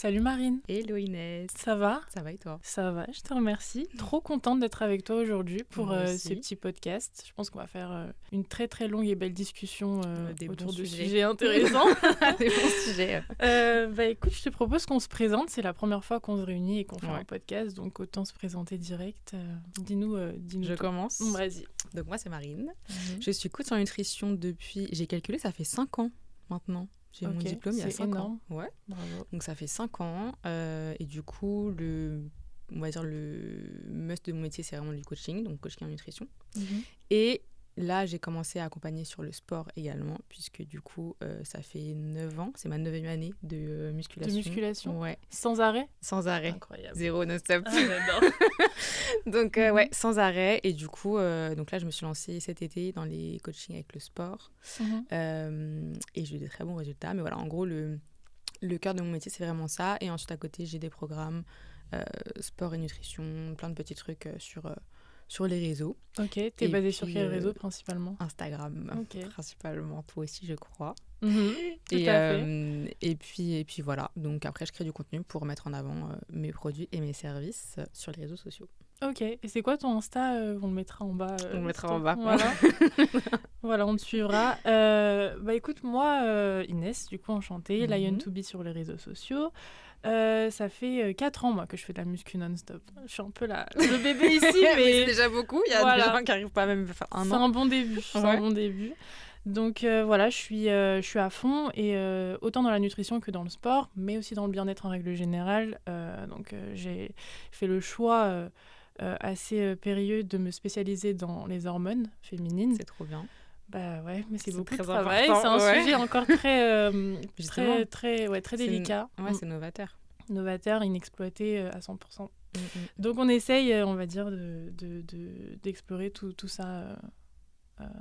Salut Marine. Hello Inès. Ça va ? Ça va et toi ? Ça va, je te remercie. Trop contente d'être avec toi aujourd'hui pour Moi ce aussi. petit podcast. Je pense qu'on va faire une très très longue et belle discussion Des autour bons de sujets. sujets intéressants. Des bons sujets. Écoute, je te propose qu'on se présente. C'est la première fois qu'on se réunit et qu'on fait Ouais. un podcast, donc autant se présenter direct. Dis-nous Je tout. commence. Vas-y. Donc moi c'est Marine. Je suis coach en nutrition depuis, j'ai calculé, ça fait 5 ans maintenant. J'ai mon Ok, diplôme il y a c'est 5 énorme. ans. Ouais. Bravo. Donc ça fait 5 ans. Et du coup, on va dire le must de mon métier, c'est vraiment du coaching, donc coaching en nutrition. Et là, j'ai commencé à accompagner sur le sport également, puisque du coup, ça fait 9 ans, c'est ma 9e année de musculation. De musculation Ouais, Sans arrêt sans arrêt. Incroyable. Zéro non-stop. Ah, j'adore. Donc, Mhm. ouais, sans arrêt. Et du coup, donc là, je me suis lancée cet été dans les coachings avec le sport. Et j'ai eu des très bons résultats. Mais voilà, en gros, le cœur de mon métier, c'est vraiment ça. Et ensuite, à côté, j'ai des programmes sport et nutrition, plein de petits trucs sur les réseaux. Ok, t'es Et basée sur puis, quel réseau principalement ? Instagram, Ok. principalement. Toi aussi, je crois. Tout Et, à fait. et puis voilà. Donc après, je crée du contenu pour mettre en avant mes produits et mes services sur les réseaux sociaux. Ok, et c'est quoi ton Insta On le mettra en bas. On le mettra stop. en bas. Voilà. Voilà, on te suivra. Écoute, moi, Inès, du coup, enchantée, Mhm. Lion to be sur les réseaux sociaux. Ça fait 4 ans, moi, que je fais de la muscu non-stop. Je suis un peu le bébé ici, Mais mais c'est déjà beaucoup. Il y a Voilà. des gens qui n'arrivent pas même à faire un c'est an. un bon début. C'est Ouais. un bon début. Donc voilà, je suis à fond, et autant dans la nutrition que dans le sport, mais aussi dans le bien-être en règle générale. J'ai fait le choix assez périlleux de me spécialiser dans les hormones féminines. C'est trop bien. Bah ouais, mais c'est C'est beaucoup de très travail. important, C'est un ouais. sujet encore très, Justement. très délicat, Ouais, c'est novateur. novateur, inexploité à 100%. Mm, mm. Donc on essaye, on va dire, d'explorer tout ça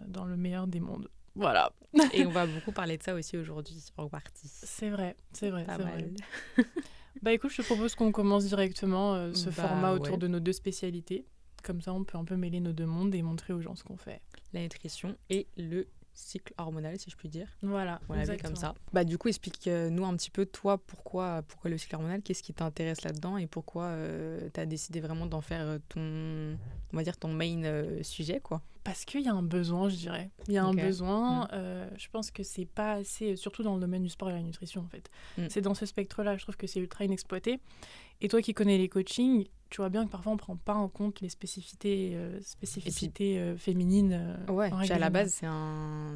dans le meilleur des mondes. Voilà. Et on va beaucoup parler de ça aussi aujourd'hui sur Warty. C'est vrai. Pas c'est mal. vrai. Bah écoute, je te propose qu'on commence directement ce Bah, format autour ouais. de nos deux spécialités. Comme ça, on peut un peu mêler nos deux mondes et montrer aux gens ce qu'on fait. La nutrition et le cycle hormonal, si je puis dire. Voilà, On l'a vu comme ça. Bah, du coup, explique-nous un petit peu, toi, pourquoi le cycle hormonal, qu'est-ce qui t'intéresse là-dedans et pourquoi tu as décidé vraiment d'en faire on va dire, ton main sujet, quoi. Parce qu'il y a un besoin, je dirais. Il y a Ok. un besoin. Je pense que c'est pas assez, surtout dans le domaine du sport et de la nutrition, en fait. C'est dans ce spectre-là, je trouve que c'est ultra inexploité. Et toi qui connais les coachings, tu vois bien que parfois on prend pas en compte les spécificités féminines. Ouais, en puis règle à la générale. base,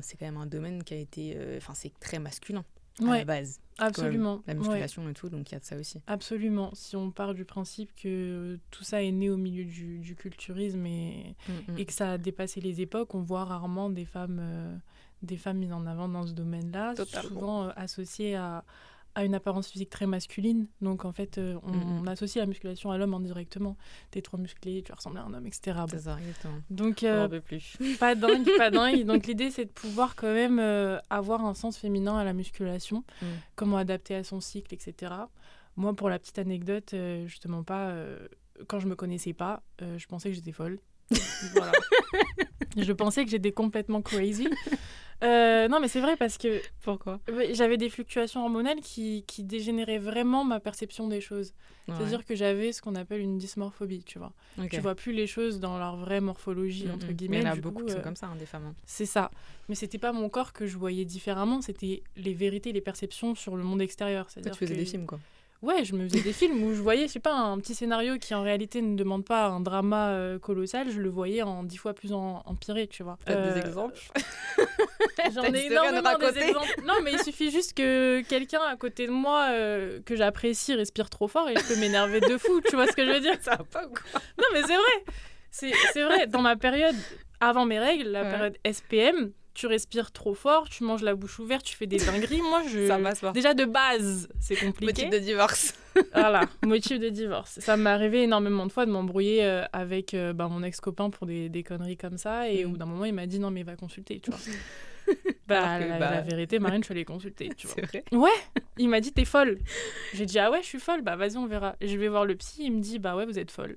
c'est quand même un domaine qui a été... Enfin, c'est très masculin, à Ouais, la base. absolument. La Ouais. musculation et tout, donc il y a de ça aussi. Absolument. Si on part du principe que tout ça est né au milieu du culturisme et que ça a dépassé les époques, on voit rarement des femmes mises en avant dans ce domaine-là, Totalement. souvent associées à une apparence physique très masculine. Donc en fait, on associe la musculation à l'homme indirectement. T'es trop musclé, tu vas ressembler à un homme, etc. Bon. C'est ça, exactement. Donc On n'en peut plus. pas dingue, pas dingue. Donc l'idée, c'est de pouvoir quand même avoir un sens féminin à la musculation, comment adapter à son cycle, etc. Moi, pour la petite anecdote, justement pas, quand je me connaissais pas, je pensais que j'étais folle. Voilà. Je pensais que j'étais complètement crazy. Non, mais c'est vrai parce que Pourquoi ? j'avais des fluctuations hormonales qui dégénéraient vraiment ma perception des choses. C'est-à-dire que j'avais ce qu'on appelle une dysmorphobie, tu vois. Ok. Tu vois plus les choses dans leur vraie morphologie, entre Mais guillemets. il y en a Du beaucoup coup, qui sont comme ça, des femmes. Hein. c'est ça. Mais c'était pas mon corps que je voyais différemment, c'était les vérités, les perceptions sur le monde extérieur. Toi, C'est-à-dire tu faisais que... des films, quoi. Ouais, je me faisais des films où je voyais, je sais pas, un petit scénario qui en réalité ne demande pas un drama colossal, je le voyais en 10 fois plus empiré, tu vois. T'as des exemples ? J'en T'as une ai histoire à nous énormément des raconter exemples. Non, mais il suffit juste que quelqu'un à côté de moi que j'apprécie respire trop fort et je peux m'énerver de fou, tu vois ce que je veux dire ? Ça va pas ou quoi ? Non, mais c'est vrai. C'est vrai. Dans ma période, avant mes règles, la période SPM, tu respires trop fort, tu manges la bouche ouverte, tu fais des dingueries. Moi, Ça passe pas. déjà de base, c'est compliqué. Motif de divorce. Voilà, motif de divorce. Ça m'est arrivé énormément de fois de m'embrouiller avec mon ex-copain pour des conneries comme ça. Et au bout d'un moment, il m'a dit non, mais va consulter, tu vois. La vérité, Marine, je suis allée consulter, tu vois. C'est vrai. Ouais, il m'a dit t'es folle. J'ai dit ah ouais, je suis folle. Bah vas-y, on verra. Je vais voir le psy, il me dit bah ouais, vous êtes folle.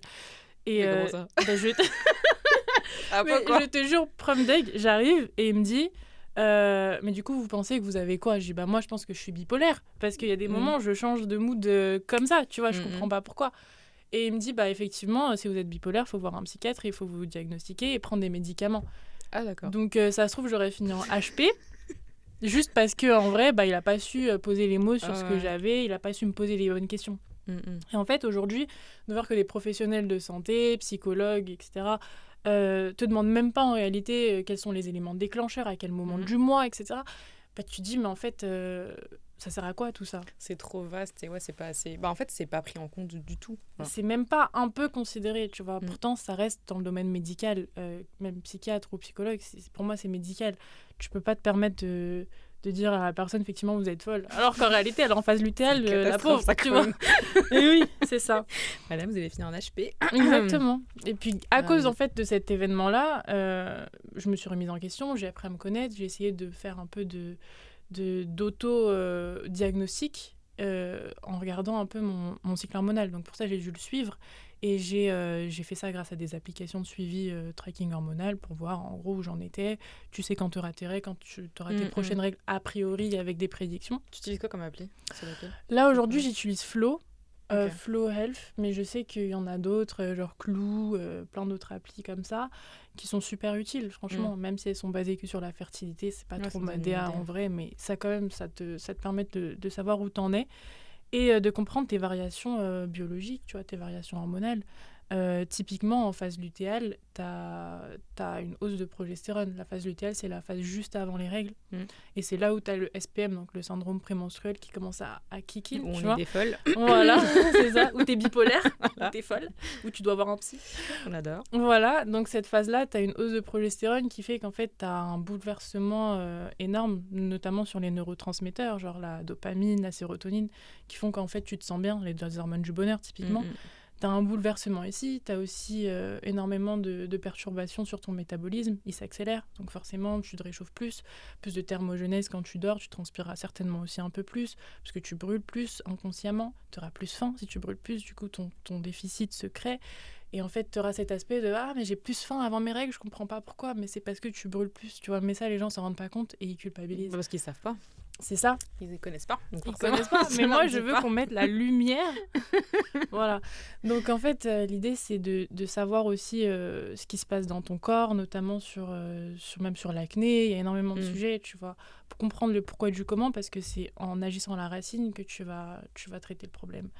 Et Mais comment ça ? bah, Ah, mais pourquoi ? je te jure, preuve d'aigle, j'arrive et il me dit Mais du coup, vous pensez que vous avez quoi? Je dis, bah moi, je pense que je suis bipolaire. Parce qu'il y a des moments où je change de mood comme ça, tu vois, je comprends pas pourquoi. Et il me dit, bah effectivement, si vous êtes bipolaire, il faut voir un psychiatre, il faut vous diagnostiquer et prendre des médicaments. Ah, d'accord. Donc, ça se trouve, j'aurais fini en HP. Juste parce qu'en vrai, bah, il n'a pas su poser les mots sur ce que j'avais, il n'a pas su me poser les bonnes questions. Et en fait, aujourd'hui, de voir que des professionnels de santé, psychologues, etc., te demandent même pas en réalité quels sont les éléments déclencheurs, à quel moment du mois, etc., bah, tu te dis, mais en fait, ça sert à quoi tout ça? C'est trop vaste et c'est pas assez... Bah, en fait, c'est pas pris en compte du tout. C'est même pas un peu considéré, tu vois. Pourtant, ça reste dans le domaine médical, même psychiatre ou psychologue, pour moi, c'est médical. Tu peux pas te permettre de dire à la personne, effectivement, vous êtes folle. Alors qu'en réalité, elle est en phase lutéale, la pauvre, ça, tu vois. Et oui, c'est ça. Madame, vous avez fini en HP. Exactement. Et puis, à cause, en fait, de cet événement-là, je me suis remise en question, j'ai appris à me connaître, j'ai essayé de faire un peu d'auto-diagnostic en regardant un peu mon cycle hormonal. Donc, pour ça, j'ai dû le suivre. Et j'ai fait ça grâce à des applications de suivi tracking hormonal pour voir en gros où j'en étais. Tu sais quand tu auras tes règles, quand tu auras tes prochaines règles a priori avec des prédictions. Tu utilises quoi comme appli? Là aujourd'hui j'utilise Flow, Flow Health, mais je sais qu'il y en a d'autres, genre Clou, plein d'autres applis comme ça, qui sont super utiles franchement, même si elles sont basées que sur la fertilité, c'est pas trop ma DA en vrai, mais ça quand même, ça te permet de savoir où t'en es. Et de comprendre tes variations biologiques, tu vois, tes variations hormonales. Typiquement, en phase lutéale, tu as une hausse de progestérone. La phase lutéale, c'est la phase juste avant les règles. Et c'est là où tu as le SPM, donc le syndrome prémenstruel, qui commence à kick in. Où on est des folles. Voilà, c'est ça. Où tu es bipolaire, où tu es folle, où tu dois avoir un psy. On adore. Voilà, donc cette phase-là, tu as une hausse de progestérone qui fait qu'en fait, tu as un bouleversement énorme, notamment sur les neurotransmetteurs, genre la dopamine, la sérotonine, qui font qu'en fait, tu te sens bien, les deux hormones du bonheur, typiquement. Tu as un bouleversement ici, tu as aussi énormément de perturbations sur ton métabolisme, il s'accélère, donc forcément tu te réchauffes plus de thermogenèse quand tu dors, tu transpireras certainement aussi un peu plus, parce que tu brûles plus inconsciemment, tu auras plus faim, si tu brûles plus, du coup ton déficit se crée, et en fait tu auras cet aspect de « Ah mais j'ai plus faim avant mes règles, je comprends pas pourquoi », mais c'est parce que tu brûles plus, tu vois, mais ça les gens s'en rendent pas compte et ils culpabilisent. Parce qu'ils savent pas. C'est ça. Ils ne connaissent pas. Ils connaissent pas, mais moi, je veux qu'on mette la lumière. Voilà. Donc, en fait, l'idée, c'est de savoir aussi ce qui se passe dans ton corps, notamment même sur l'acné. Il y a énormément de sujets, tu vois, pour comprendre le pourquoi et du comment, parce que c'est en agissant à la racine que tu vas traiter le problème.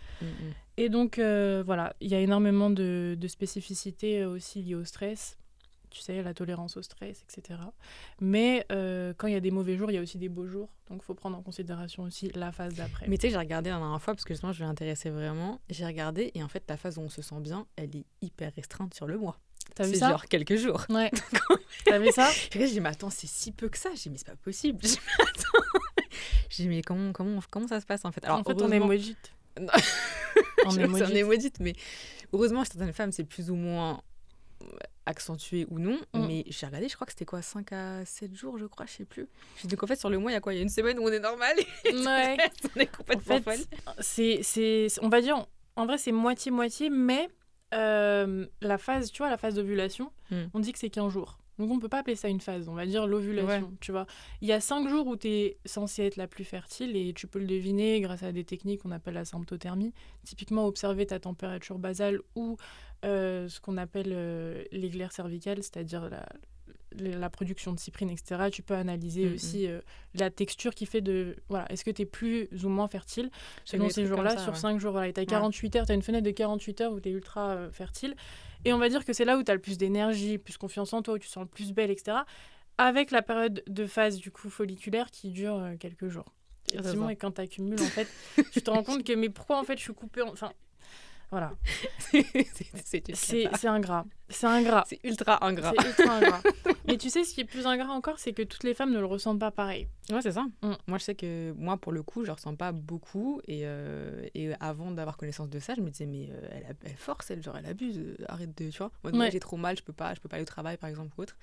Et donc, voilà, il y a énormément de spécificités aussi liées au stress. Tu sais, la tolérance au stress, etc. Mais quand il y a des mauvais jours, il y a aussi des beaux jours. Donc, il faut prendre en considération aussi la phase d'après. Mais tu sais, j'ai regardé la dernière fois, parce que justement, je m'intéressais vraiment. J'ai regardé, et en fait, la phase où on se sent bien, elle est hyper restreinte sur le mois. T'as vu ça? C'est genre quelques jours. Ouais. T'as vu ça? J'ai dit, mais attends, c'est si peu que ça. J'ai dit, mais c'est pas possible. J'ai dit, mais comment ça se passe, en fait? Alors, en fait, on est maudite. On est maudite, mais heureusement, certaines femmes, c'est plus ou moins accentué ou non, mais j'ai regardé, je crois que c'était quoi, 5 à 7 jours, je crois, je sais plus. Donc en fait, sur le mois, il y a quoi? Il y a une semaine où on est normal et ouais. on est complètement folle. On va dire, en vrai, c'est moitié-moitié, mais la phase, tu vois, la phase d'ovulation, on dit que c'est 15 jours. Donc on peut pas appeler ça une phase, on va dire l'ovulation, tu vois. Il y a 5 jours où tu es censé être la plus fertile et tu peux le deviner grâce à des techniques qu'on appelle la symptothermie. Typiquement, observer ta température basale ou ce qu'on appelle l'éclair cervical, c'est-à-dire la production de cyprine, etc. Tu peux analyser aussi la texture qui fait de... Voilà, est-ce que tu es plus ou moins fertile selon ces jours-là, sur 5 jours. Voilà, et tu as 48 heures, tu as une fenêtre de 48 heures où tu es ultra fertile. Et on va dire que c'est là où tu as le plus d'énergie, plus confiance en toi, où tu te sens le plus belle, etc. Avec la période de phase, du coup, folliculaire qui dure quelques jours. Effectivement, et quand tu accumules, en fait, tu te rends compte que, mais pourquoi, en fait, je suis coupée... Enfin, voilà. C'est ingrat. C'est ingrat. C'est ultra ingrat. C'est ultra ingrat. Mais tu sais, ce qui est plus ingrat encore, c'est que toutes les femmes ne le ressentent pas pareil. Ouais, c'est ça. Moi, je sais que moi, pour le coup, je ne ressens pas beaucoup. Et avant d'avoir connaissance de ça, je me disais, mais elle force, elle abuse. Arrête de... Tu vois, moi, j'ai trop mal, je peux pas aller au travail, par exemple, ou autre.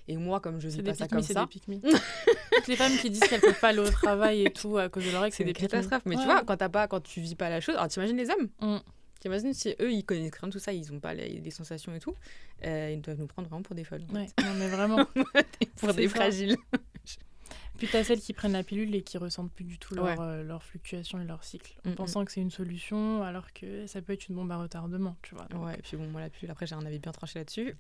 Et moi, comme je vis pas ça comme ça... Toutes les femmes qui disent qu'elles peuvent pas aller au travail et tout à cause de leur règle, c'est des catastrophes. Mais tu vois, quand tu vis pas la chose... Alors, t'imagines les hommes T'imagines si eux, ils connaissent rien de tout ça, ils ont pas les sensations et tout, ils doivent nous prendre vraiment pour des folles. Ouais, non mais vraiment. Pour des fragiles. puis t'as celles qui prennent la pilule et qui ressentent plus du tout leur fluctuation et leur cycle, en pensant que c'est une solution, alors que ça peut être une bombe à retardement, tu vois. Ouais, et puis bon, moi la pilule, après j'ai un avis bien tranché là-dessus.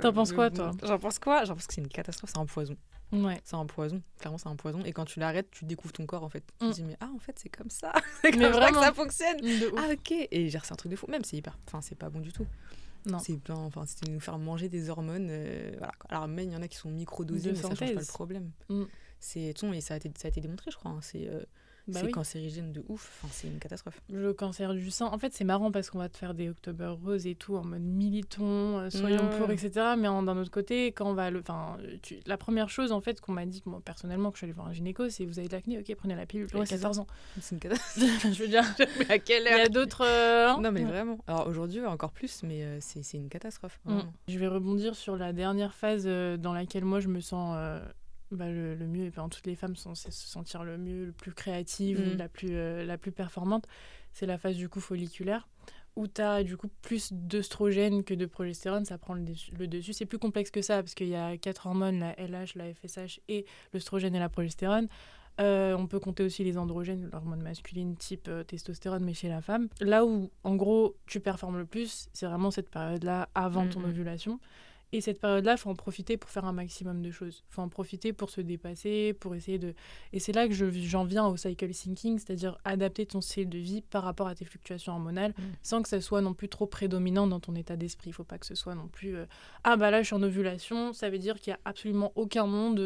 T'en penses quoi, toi? J'en pense quoi? J'en pense que c'est une catastrophe, c'est un poison. Ouais. C'est un poison, clairement c'est un poison. Et quand tu l'arrêtes, tu découvres ton corps en fait. Tu te dis, mais en fait c'est comme ça. C'est comme ça que ça fonctionne. Ah ok. Et c'est un truc de fou. Même c'est c'est pas bon du tout. Non. C'était nous faire manger des hormones. Voilà. Alors même il y en a qui sont microdosées, mais ça change pas le problème. Et ça a été démontré, je crois. C'est cancérigène de ouf, c'est une catastrophe. Le cancer du sein, en fait c'est marrant parce qu'on va te faire des October Rose et tout en mode militons, soyons pour, etc. Mais d'un autre côté, quand on va la première chose en fait qu'on m'a dit, moi personnellement, que je suis allée voir un gynéco, c'est vous avez de l'acné, ok, prenez la pilule, j'avais 14 ans. C'est une catastrophe. Je veux dire, mais à quelle heure? Il y a d'autres... Non mais vraiment, alors aujourd'hui encore plus, mais c'est une catastrophe. Je vais rebondir sur la dernière phase dans laquelle moi je me sens... le mieux, et toutes les femmes sont censées se sentir le mieux, le plus créative, la plus performante, c'est la phase du coup folliculaire, où tu as du coup plus d'œstrogène que de progestérone, ça prend le dessus. C'est plus complexe que ça, parce qu'il y a 4 hormones, la LH, la FSH et l'œstrogène et la progestérone. On peut compter aussi les androgènes, l'hormone masculine type testostérone, mais chez la femme. Là où, en gros, tu performes le plus, c'est vraiment cette période-là avant ton ovulation. Et cette période-là, il faut en profiter pour faire un maximum de choses. Il faut en profiter pour se dépasser, pour essayer de... Et c'est là que j'en viens au cycle syncing, c'est-à-dire adapter ton style de vie par rapport à tes fluctuations hormonales, sans que ça soit non plus trop prédominant dans ton état d'esprit. Il ne faut pas que ce soit non plus... là, je suis en ovulation, ça veut dire qu'il n'y a absolument aucun monde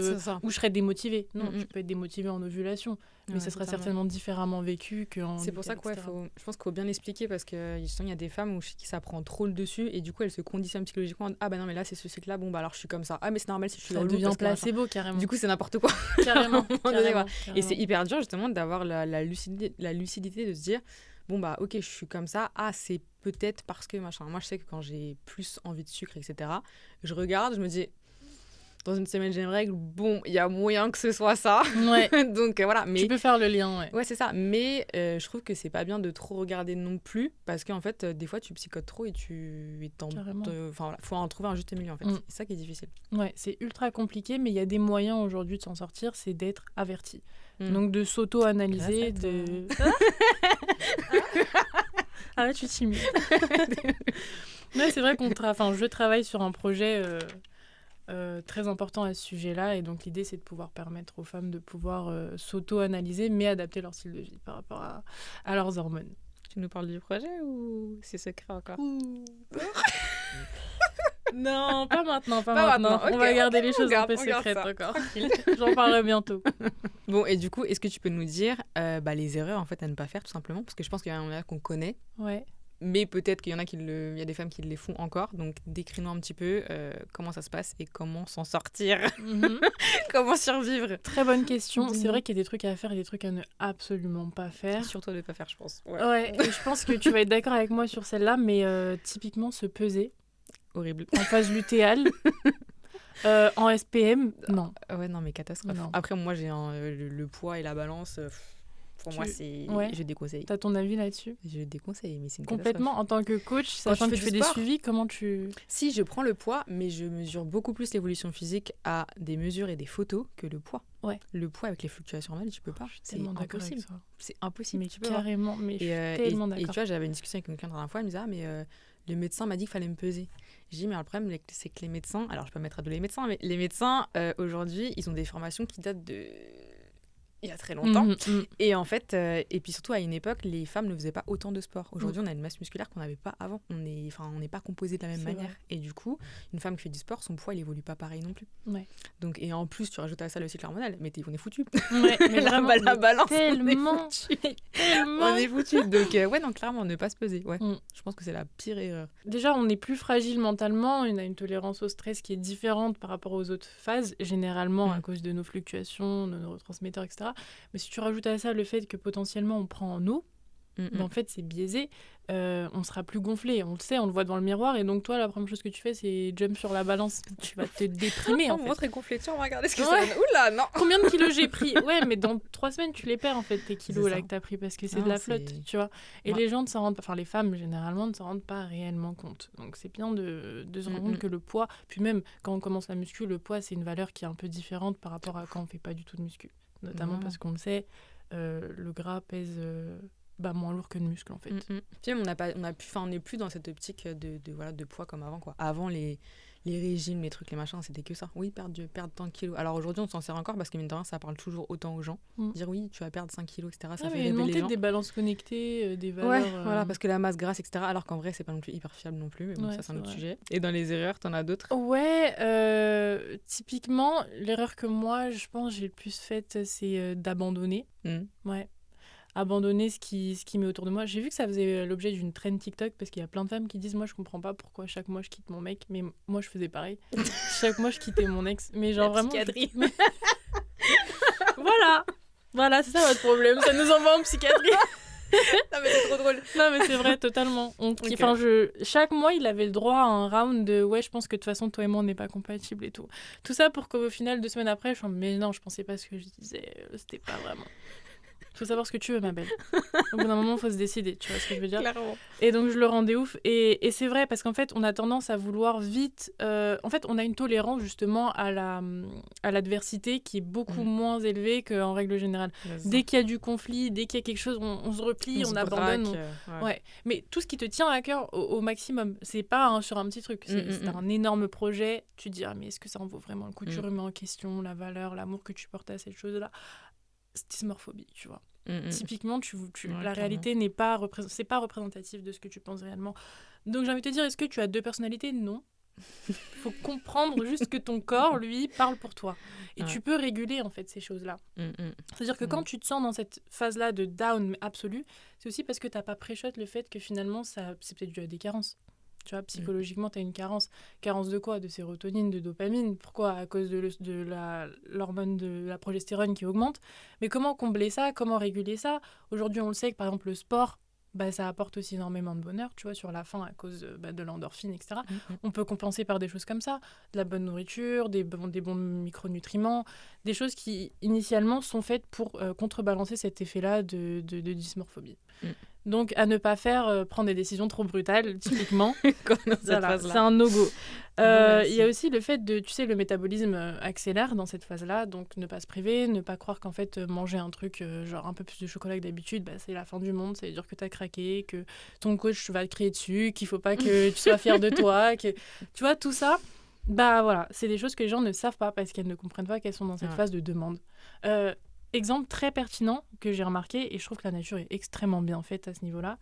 où je serais démotivée. Non, tu peux être démotivée en ovulation, mais ça sera certainement différemment vécu qu'en... C'est pour ça que je pense qu'il faut bien l'expliquer, parce qu'il y a des femmes qui ça prend trop le dessus, et du coup, elles se conditionnent psychologiquement. Non, mais là, c'est ce cycle-là, alors je suis comme ça. Mais c'est normal si je suis ça devient placebo, carrément. Du coup, c'est n'importe quoi. Carrément. Et c'est hyper dur, justement, d'avoir la lucidité de se dire, ok, je suis comme ça. C'est peut-être parce que machin. Moi, je sais que quand j'ai plus envie de sucre, etc., je regarde, je me dis... Dans une semaine, j'ai une règle. Il y a moyen que ce soit ça. Ouais. Donc voilà. Mais... Tu peux faire le lien, ouais. Ouais, c'est ça. Mais je trouve que c'est pas bien de trop regarder non plus, parce qu'en fait, des fois, tu psychotes trop et faut en trouver un juste milieu, en fait. C'est ça qui est difficile. Ouais, c'est ultra compliqué, mais il y a des moyens aujourd'hui de s'en sortir, c'est d'être averti. Donc de s'auto-analyser, de... là, tu t'imites. Ouais, c'est vrai je travaille sur un projet... très important à ce sujet-là, et donc l'idée c'est de pouvoir permettre aux femmes de pouvoir s'auto-analyser mais adapter leur style de vie par rapport à leurs hormones. Tu nous parles du projet ou c'est secret encore? Non, pas maintenant. Okay, on va garder les choses un peu secrètes encore. J'en parlerai bientôt. Bon, et du coup, est-ce que tu peux nous dire les erreurs en fait à ne pas faire, tout simplement, parce que je pense qu'il y en a qu'on connaît. Ouais. Mais peut-être qu'il y en a il y a des femmes qui les font encore. Donc, décris-nous un petit peu comment ça se passe et comment s'en sortir. Comment survivre. Très bonne question. C'est vrai qu'il y a des trucs à faire et des trucs à ne absolument pas faire. Surtout de ne pas faire, je pense. Ouais, et je pense que tu vas être d'accord avec moi sur celle-là, mais typiquement, se peser. Horrible. En phase lutéale. En SPM, non. Ouais, non, mais catastrophe. Non. Après, moi, j'ai le poids et la balance... Pour moi, je déconseille. T'as ton avis là-dessus? Je déconseille, mais c'est une complètement catastrophe. En tant que coach, sachant que tu fais des suivis, comment tu... Si, je prends le poids, mais je mesure beaucoup plus l'évolution physique à des mesures et des photos que le poids. Ouais. Le poids avec les fluctuations hormonales, tu peux pas. C'est impossible. C'est impossible. Mais tu peux carrément, mais je suis tellement d'accord. Et tu vois, j'avais une discussion avec quelqu'un la dernière fois, elle me disait, le médecin m'a dit qu'il fallait me peser. J'ai dit, mais le problème, c'est que les médecins... Alors, je peux pas mettre à dos les médecins, mais les médecins, aujourd'hui, ils ont des formations qui datent de... il y a très longtemps. Et en fait, et puis surtout à une époque, les femmes ne faisaient pas autant de sport. Aujourd'hui, on a une masse musculaire qu'on n'avait pas avant. On n'est pas composé de la même manière. Vrai. Et du coup, une femme qui fait du sport, son poids, il évolue pas pareil non plus. Ouais. Donc, et en plus, tu rajoutes à ça le cycle hormonal, mais on est foutu. Ouais, mais vraiment, la balance, tellement, on est foutu. Donc, non, clairement, ne pas se peser. Ouais. Je pense que c'est la pire erreur. Déjà, on est plus fragile mentalement. On a une tolérance au stress qui est différente par rapport aux autres phases, généralement à cause de nos fluctuations, de nos neurotransmetteurs, etc. Mais si tu rajoutes à ça le fait que potentiellement on prend en eau, Mais en fait, c'est biaisé. On sera plus gonflé, on le sait, on le voit devant le miroir. Et donc, toi, la première chose que tu fais, c'est jump sur la balance. Tu vas te déprimer, en fait. On montre gonflé, tiens, on va regarder ce que ça donne. Oula, non. Combien de kilos j'ai pris? Ouais, mais dans 3 semaines, tu les perds, en fait, tes kilos là que t'as pris, parce que c'est de la flotte, tu vois. Et les gens ne s'en rendent pas, enfin, les femmes, généralement, ne s'en rendent pas réellement compte. Donc, c'est bien de se rendre compte que le poids, puis même quand on commence la muscu, le poids, c'est une valeur qui est un peu différente par rapport à quand on fait pas du tout de muscu. Notamment parce qu'on le sait, le gras pèse moins lourd que le muscle, en fait. Puis même, on n'est plus dans cette optique de poids comme avant, quoi. Avant, les régimes, les trucs, les machins, c'était que ça. Oui, perdre tant de kilos. Alors aujourd'hui, on s'en sert encore parce que mine de rien, ça parle toujours autant aux gens. Dire oui, tu vas perdre 5 kilos, etc. Ça fait rêver les gens. Une montée des balances connectées, des valeurs... Ouais, voilà, parce que la masse grasse, etc. Alors qu'en vrai, c'est pas non plus hyper fiable non plus. Mais bon, ça, c'est un autre sujet. Et dans les erreurs, t'en as d'autres? Ouais, typiquement, l'erreur que moi, je pense, j'ai le plus faite, c'est d'abandonner. Ouais. Abandonner ce qui met autour de moi. J'ai vu que ça faisait l'objet d'une trend TikTok parce qu'il y a plein de femmes qui disent moi je comprends pas pourquoi chaque mois je quitte mon mec, mais moi je faisais pareil. Chaque mois je quittais mon ex, mais genre vraiment voilà, c'est ça votre problème, ça nous envoie en psychiatrie. Non mais c'est trop drôle. Non mais c'est vrai, totalement. Chaque mois il avait le droit à un round de ouais je pense que de toute façon toi et moi on n'est pas compatibles et tout ça pour qu'au final 2 semaines après je suis mais non je pensais pas ce que je disais, c'était pas vraiment. Il faut savoir ce que tu veux, ma belle. Au bout d'un moment, il faut se décider, tu vois ce que je veux dire. Clairement. Et donc, je le rendais ouf. Et c'est vrai, parce qu'en fait, on a tendance à vouloir vite... En fait, on a une tolérance, justement, à l'adversité qui est beaucoup moins élevée qu'en règle générale. Dès qu'il y a du conflit, dès qu'il y a quelque chose, on se replie, on abandonne. Ouais. Mais tout ce qui te tient à cœur au maximum, c'est pas sur un petit truc. C'est un énorme projet. Tu te dis, mais est-ce que ça en vaut vraiment le coup? Tu remets en question la valeur, l'amour que tu portes à cette chose-là. Dysmorphobie, tu vois. Typiquement, la réalité n'est pas c'est pas représentatif de ce que tu penses réellement. Donc j'ai envie de te dire, est-ce que tu as 2 personnalités? Non. Il faut comprendre juste que ton corps, lui, parle pour toi. Et tu peux réguler, en fait, ces choses-là. C'est-à-dire que quand tu te sens dans cette phase-là de down absolu, c'est aussi parce que t'as pas pré-shot le fait que finalement, c'est peut-être dû à des carences. Tu vois, psychologiquement, tu as une carence. Carence de quoi? De sérotonine, de dopamine. Pourquoi? À cause de l'hormone de la progestérone qui augmente. Mais comment combler ça? Comment réguler ça? Aujourd'hui, on le sait que, par exemple, le sport, ça apporte aussi énormément de bonheur, tu vois, sur la fin, à cause de l'endorphine, etc. On peut compenser par des choses comme ça. De la bonne nourriture, des bons micronutriments, des choses qui, initialement, sont faites pour contrebalancer cet effet-là de dysmorphobie. Donc, à ne pas faire, prendre des décisions trop brutales, typiquement. Voilà, c'est un no-go. Il y a aussi le fait de, tu sais, le métabolisme accélère dans cette phase-là, donc ne pas se priver, ne pas croire qu'en fait, manger un truc, genre un peu plus de chocolat que d'habitude, c'est la fin du monde, ça veut dire que t'as craqué, que ton coach va te crier dessus, qu'il faut pas que tu sois fier de toi, que... Tu vois, tout ça, voilà, c'est des choses que les gens ne savent pas parce qu'elles ne comprennent pas qu'elles sont dans cette phase de demande. Exemple très pertinent que j'ai remarqué, et je trouve que la nature est extrêmement bien faite à ce niveau-là.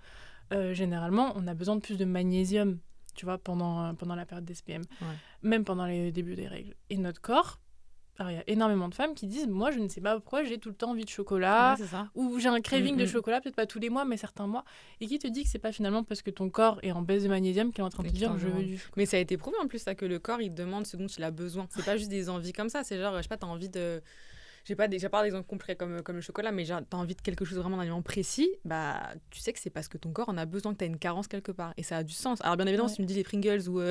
Généralement, on a besoin de plus de magnésium, tu vois, pendant la période d'SPM, même pendant les débuts des règles. Et notre corps, alors il y a énormément de femmes qui disent, moi je ne sais pas pourquoi j'ai tout le temps envie de chocolat, ou j'ai un craving de chocolat, peut-être pas tous les mois, mais certains mois, et qui te dit que c'est pas finalement parce que ton corps est en baisse de magnésium qu'il est en train de te dire je veux du chocolat. Mais ça a été prouvé en plus, ça, que le corps il demande ce dont il a besoin. C'est pas juste des envies comme ça, c'est genre, je sais pas, t'as envie de... J'ai pas d'exemple concret comme le chocolat, mais t'as envie de quelque chose vraiment d'un aliment précis, tu sais que c'est parce que ton corps en a besoin, que t'as une carence quelque part. Et ça a du sens. Alors bien évidemment, si tu me dis les Pringles ou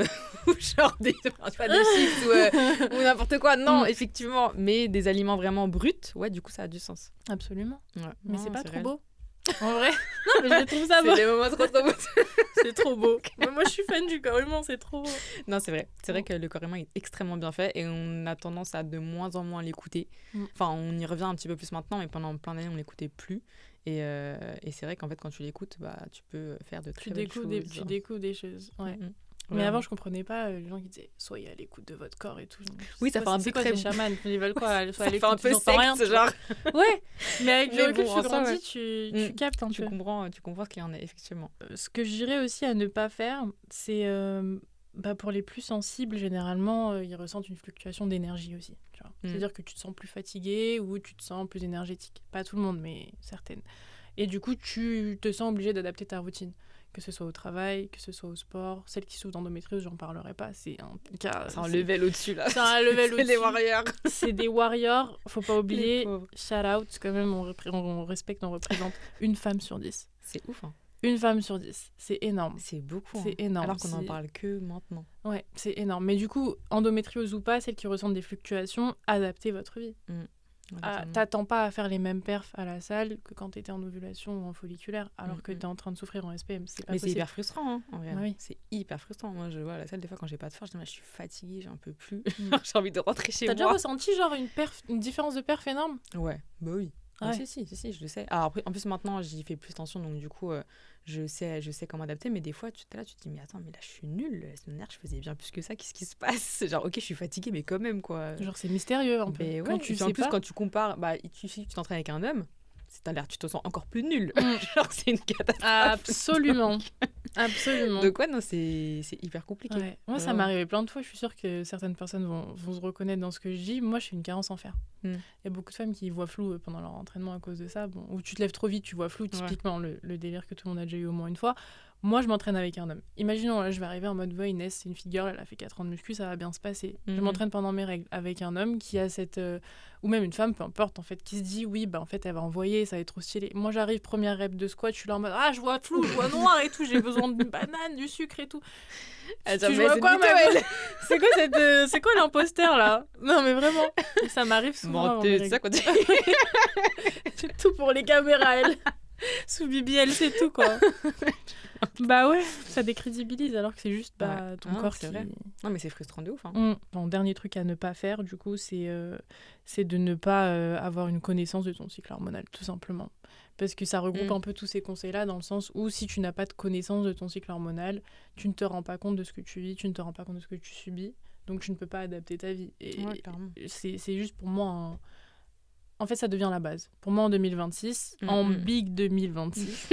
genre des chips ou n'importe quoi, non, effectivement. Mais des aliments vraiment bruts, du coup, ça a du sens. Absolument. Ouais. Mais c'est pas trop beau. En vrai, non, mais je trouve ça beau. C'est des moments trop beaux. C'est trop beau. Moi, je suis fan du corps humain, c'est trop beau. Non, c'est vrai. C'est vrai que le corps humain est extrêmement bien fait et on a tendance à de moins en moins l'écouter. Enfin, on y revient un petit peu plus maintenant, mais pendant plein d'années, on l'écoutait plus. Et c'est vrai qu'en fait, quand tu l'écoutes, tu peux faire de très belles choses. Tu découvres des choses, ouais. Mais avant, je comprenais pas les gens qui disaient soyez à l'écoute de votre corps et tout. Oui, ça fait un peu très... C'est quoi ces chamans? Ils veulent quoi? Ça fait un peu secte, genre. Ouais, mais avec le recul, tu grandis, tu captes un peu. Tu comprends ce qu'il y en a, effectivement. Ce que je dirais aussi à ne pas faire, c'est... pour les plus sensibles, généralement, ils ressentent une fluctuation d'énergie aussi. Tu vois. C'est-à-dire que tu te sens plus fatigué ou tu te sens plus énergétique. Pas tout le monde, mais certaines. Et du coup, tu te sens obligé d'adapter ta routine. Que ce soit au travail, que ce soit au sport. Celles qui souffrent d'endométriose, j'en parlerai pas. C'est un cas... C'est un level au-dessus, là. C'est un level au-dessus. C'est des warriors. C'est des warriors. Faut pas oublier, shout out, quand même, on respecte, on représente une femme sur 10. C'est ouf, hein. Une femme sur 10, c'est énorme. C'est beaucoup. C'est énorme. Alors qu'on n'en parle que maintenant. Ouais, c'est énorme. Mais du coup, endométriose ou pas, celles qui ressentent des fluctuations, adaptez votre vie. T'attends pas à faire les mêmes perfs à la salle que quand t'étais en ovulation ou en folliculaire, alors que t'es en train de souffrir en SPM. C'est pas possible. C'est hyper frustrant, hein, en vrai. Oui. C'est hyper frustrant. Moi, je vois à la salle, des fois, quand j'ai pas de force, je dis, je suis fatiguée, j'en peux plus. J'ai envie de rentrer chez moi. T'as déjà ressenti genre une différence de perf énorme? Ouais, bah oui. Ouais. Si, je le sais. Alors après, en plus, maintenant, j'y fais plus attention, donc du coup, je sais comment adapter. Mais des fois, tu te dis, mais attends, mais là, je suis nulle. La semaine dernière, je faisais bien plus que ça. Qu'est-ce qui se passe? Genre, ok, je suis fatiguée, mais quand même, quoi. Genre, c'est mystérieux un peu. Ouais, quand tu compares, tu t'entraînes avec un homme, tu te sens encore plus nul. Genre, c'est une catastrophe. Absolument. Absolument. Donc, ouais, non, c'est hyper compliqué. Ouais. Moi, ça m'est arrivé plein de fois. Je suis sûre que certaines personnes vont se reconnaître dans ce que je dis. Moi, je suis une carence en fer. Il y a beaucoup de femmes qui voient flou pendant leur entraînement à cause de ça. Bon, ou tu te lèves trop vite, tu vois flou, typiquement le délire que tout le monde a déjà eu au moins une fois. Moi, je m'entraîne avec un homme. Imaginons, là, je vais arriver en mode Inès, c'est une fille girl, elle a fait 4 ans de muscu, ça va bien se passer. Je m'entraîne pendant mes règles avec un homme qui a cette... ou même une femme, peu importe, en fait, qui se dit, oui, en fait, elle va envoyer, ça va être trop stylé. Moi, j'arrive, première rep de squat, je suis là en mode, je vois flou, je vois noir et tout, j'ai besoin d'une banane, du sucre et tout. Tu vois quoi, c'est quoi l'imposteur, là? Non, mais vraiment, ça m'arrive souvent. C'est ça, quoi. C'est tout pour les caméras, elle. Sous BBL, c'est tout, quoi. Bah ouais, ça décrédibilise alors que c'est juste ton corps qui... Vrai. Non, mais c'est frustrant de ouf. Hein. Bon, dernier truc à ne pas faire, du coup, c'est de ne pas avoir une connaissance de ton cycle hormonal, tout simplement. Parce que ça regroupe un peu tous ces conseils-là, dans le sens où si tu n'as pas de connaissance de ton cycle hormonal, tu ne te rends pas compte de ce que tu vis, tu ne te rends pas compte de ce que tu subis, donc tu ne peux pas adapter ta vie. Et c'est juste pour moi... En fait, ça devient la base. Pour moi, en 2026, en big 2026...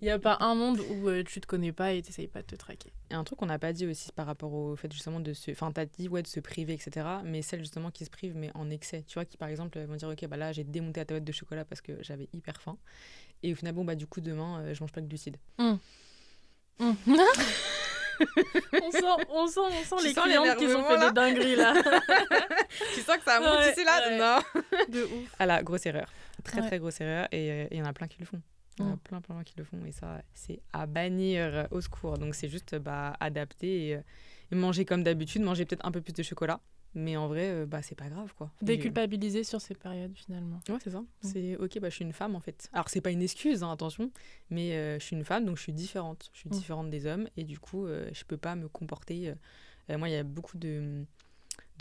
Il n'y a pas un monde où tu te connais pas et tu n'essayes pas de te traquer. Et un truc qu'on n'a pas dit aussi par rapport au fait justement de se... Enfin, tu as dit de se priver, etc. Mais celles justement qui se privent, mais en excès. Tu vois, qui par exemple vont dire, ok, là, j'ai démonté la tablette de chocolat parce que j'avais hyper faim. Et au final, du coup, demain, je mange pas de glucides. On sent les clientes qui ont fait des dingueries, là. Tu sens que ça a monté ici, là? Non. De ouf. Ah là, grosse erreur. Très grosse erreur. Et il y en a plein qui le font. Il y en a plein qui le font et ça, c'est à bannir, au secours. Donc, c'est juste adapter et manger comme d'habitude, manger peut-être un peu plus de chocolat. Mais en vrai, c'est pas grave, quoi. Déculpabiliser sur ces périodes, finalement. Ouais, c'est ça. C'est ok, je suis une femme, en fait. Alors, c'est pas une excuse, hein, attention, mais je suis une femme, donc je suis différente. Je suis différente des hommes et du coup, je peux pas me comporter... moi, il y a beaucoup de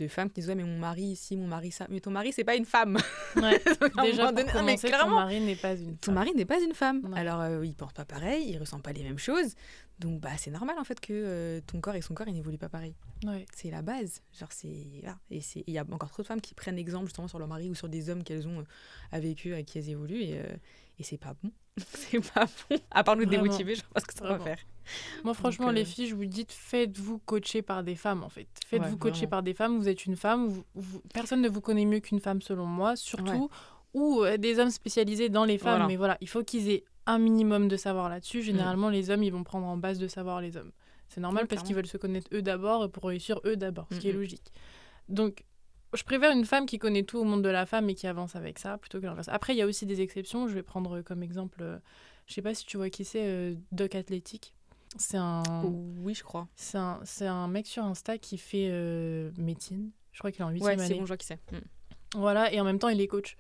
femmes qui disent mais mon mari ici, mon mari ça, mais ton mari c'est pas une femme. Ouais. Déjà pour commencer, ton mari n'est pas une femme. Ton mari n'est pas une femme. Ouais. Alors il pense pas pareil, il ressent pas les mêmes choses, donc c'est normal en fait que ton corps et son corps ils n'évoluent pas pareil. Ouais. C'est la base. Genre et il y a encore trop de femmes qui prennent exemple justement sur leur mari ou sur des hommes qu'elles ont avec eux, avec qui elles évoluent et c'est pas bon. C'est pas bon. À part nous démotiver, je pense que ça va faire. Moi, franchement, les filles, je vous dis, faites-vous coacher par des femmes, en fait. Faites-vous coacher par des femmes. Vous êtes une femme. Personne ne vous connaît mieux qu'une femme, selon moi, surtout. Ou des hommes spécialisés dans les femmes. Mais voilà, il faut qu'ils aient un minimum de savoir là-dessus. Généralement, les hommes, ils vont prendre en base de savoir les hommes. C'est normal parce qu'ils veulent se connaître eux d'abord pour réussir eux d'abord, ce qui est logique. Donc, je préfère une femme qui connaît tout au monde de la femme et qui avance avec ça plutôt que l'inverse. Après, il y a aussi des exceptions. Je vais prendre comme exemple, je sais pas si tu vois qui c'est, Doc Athletic. C'est un... Oui, je crois. C'est un mec sur Insta qui fait médecine. Je crois qu'il est en 8e année. Ouais, c'est bon, je vois qui c'est. Voilà, et en même temps, il est coach.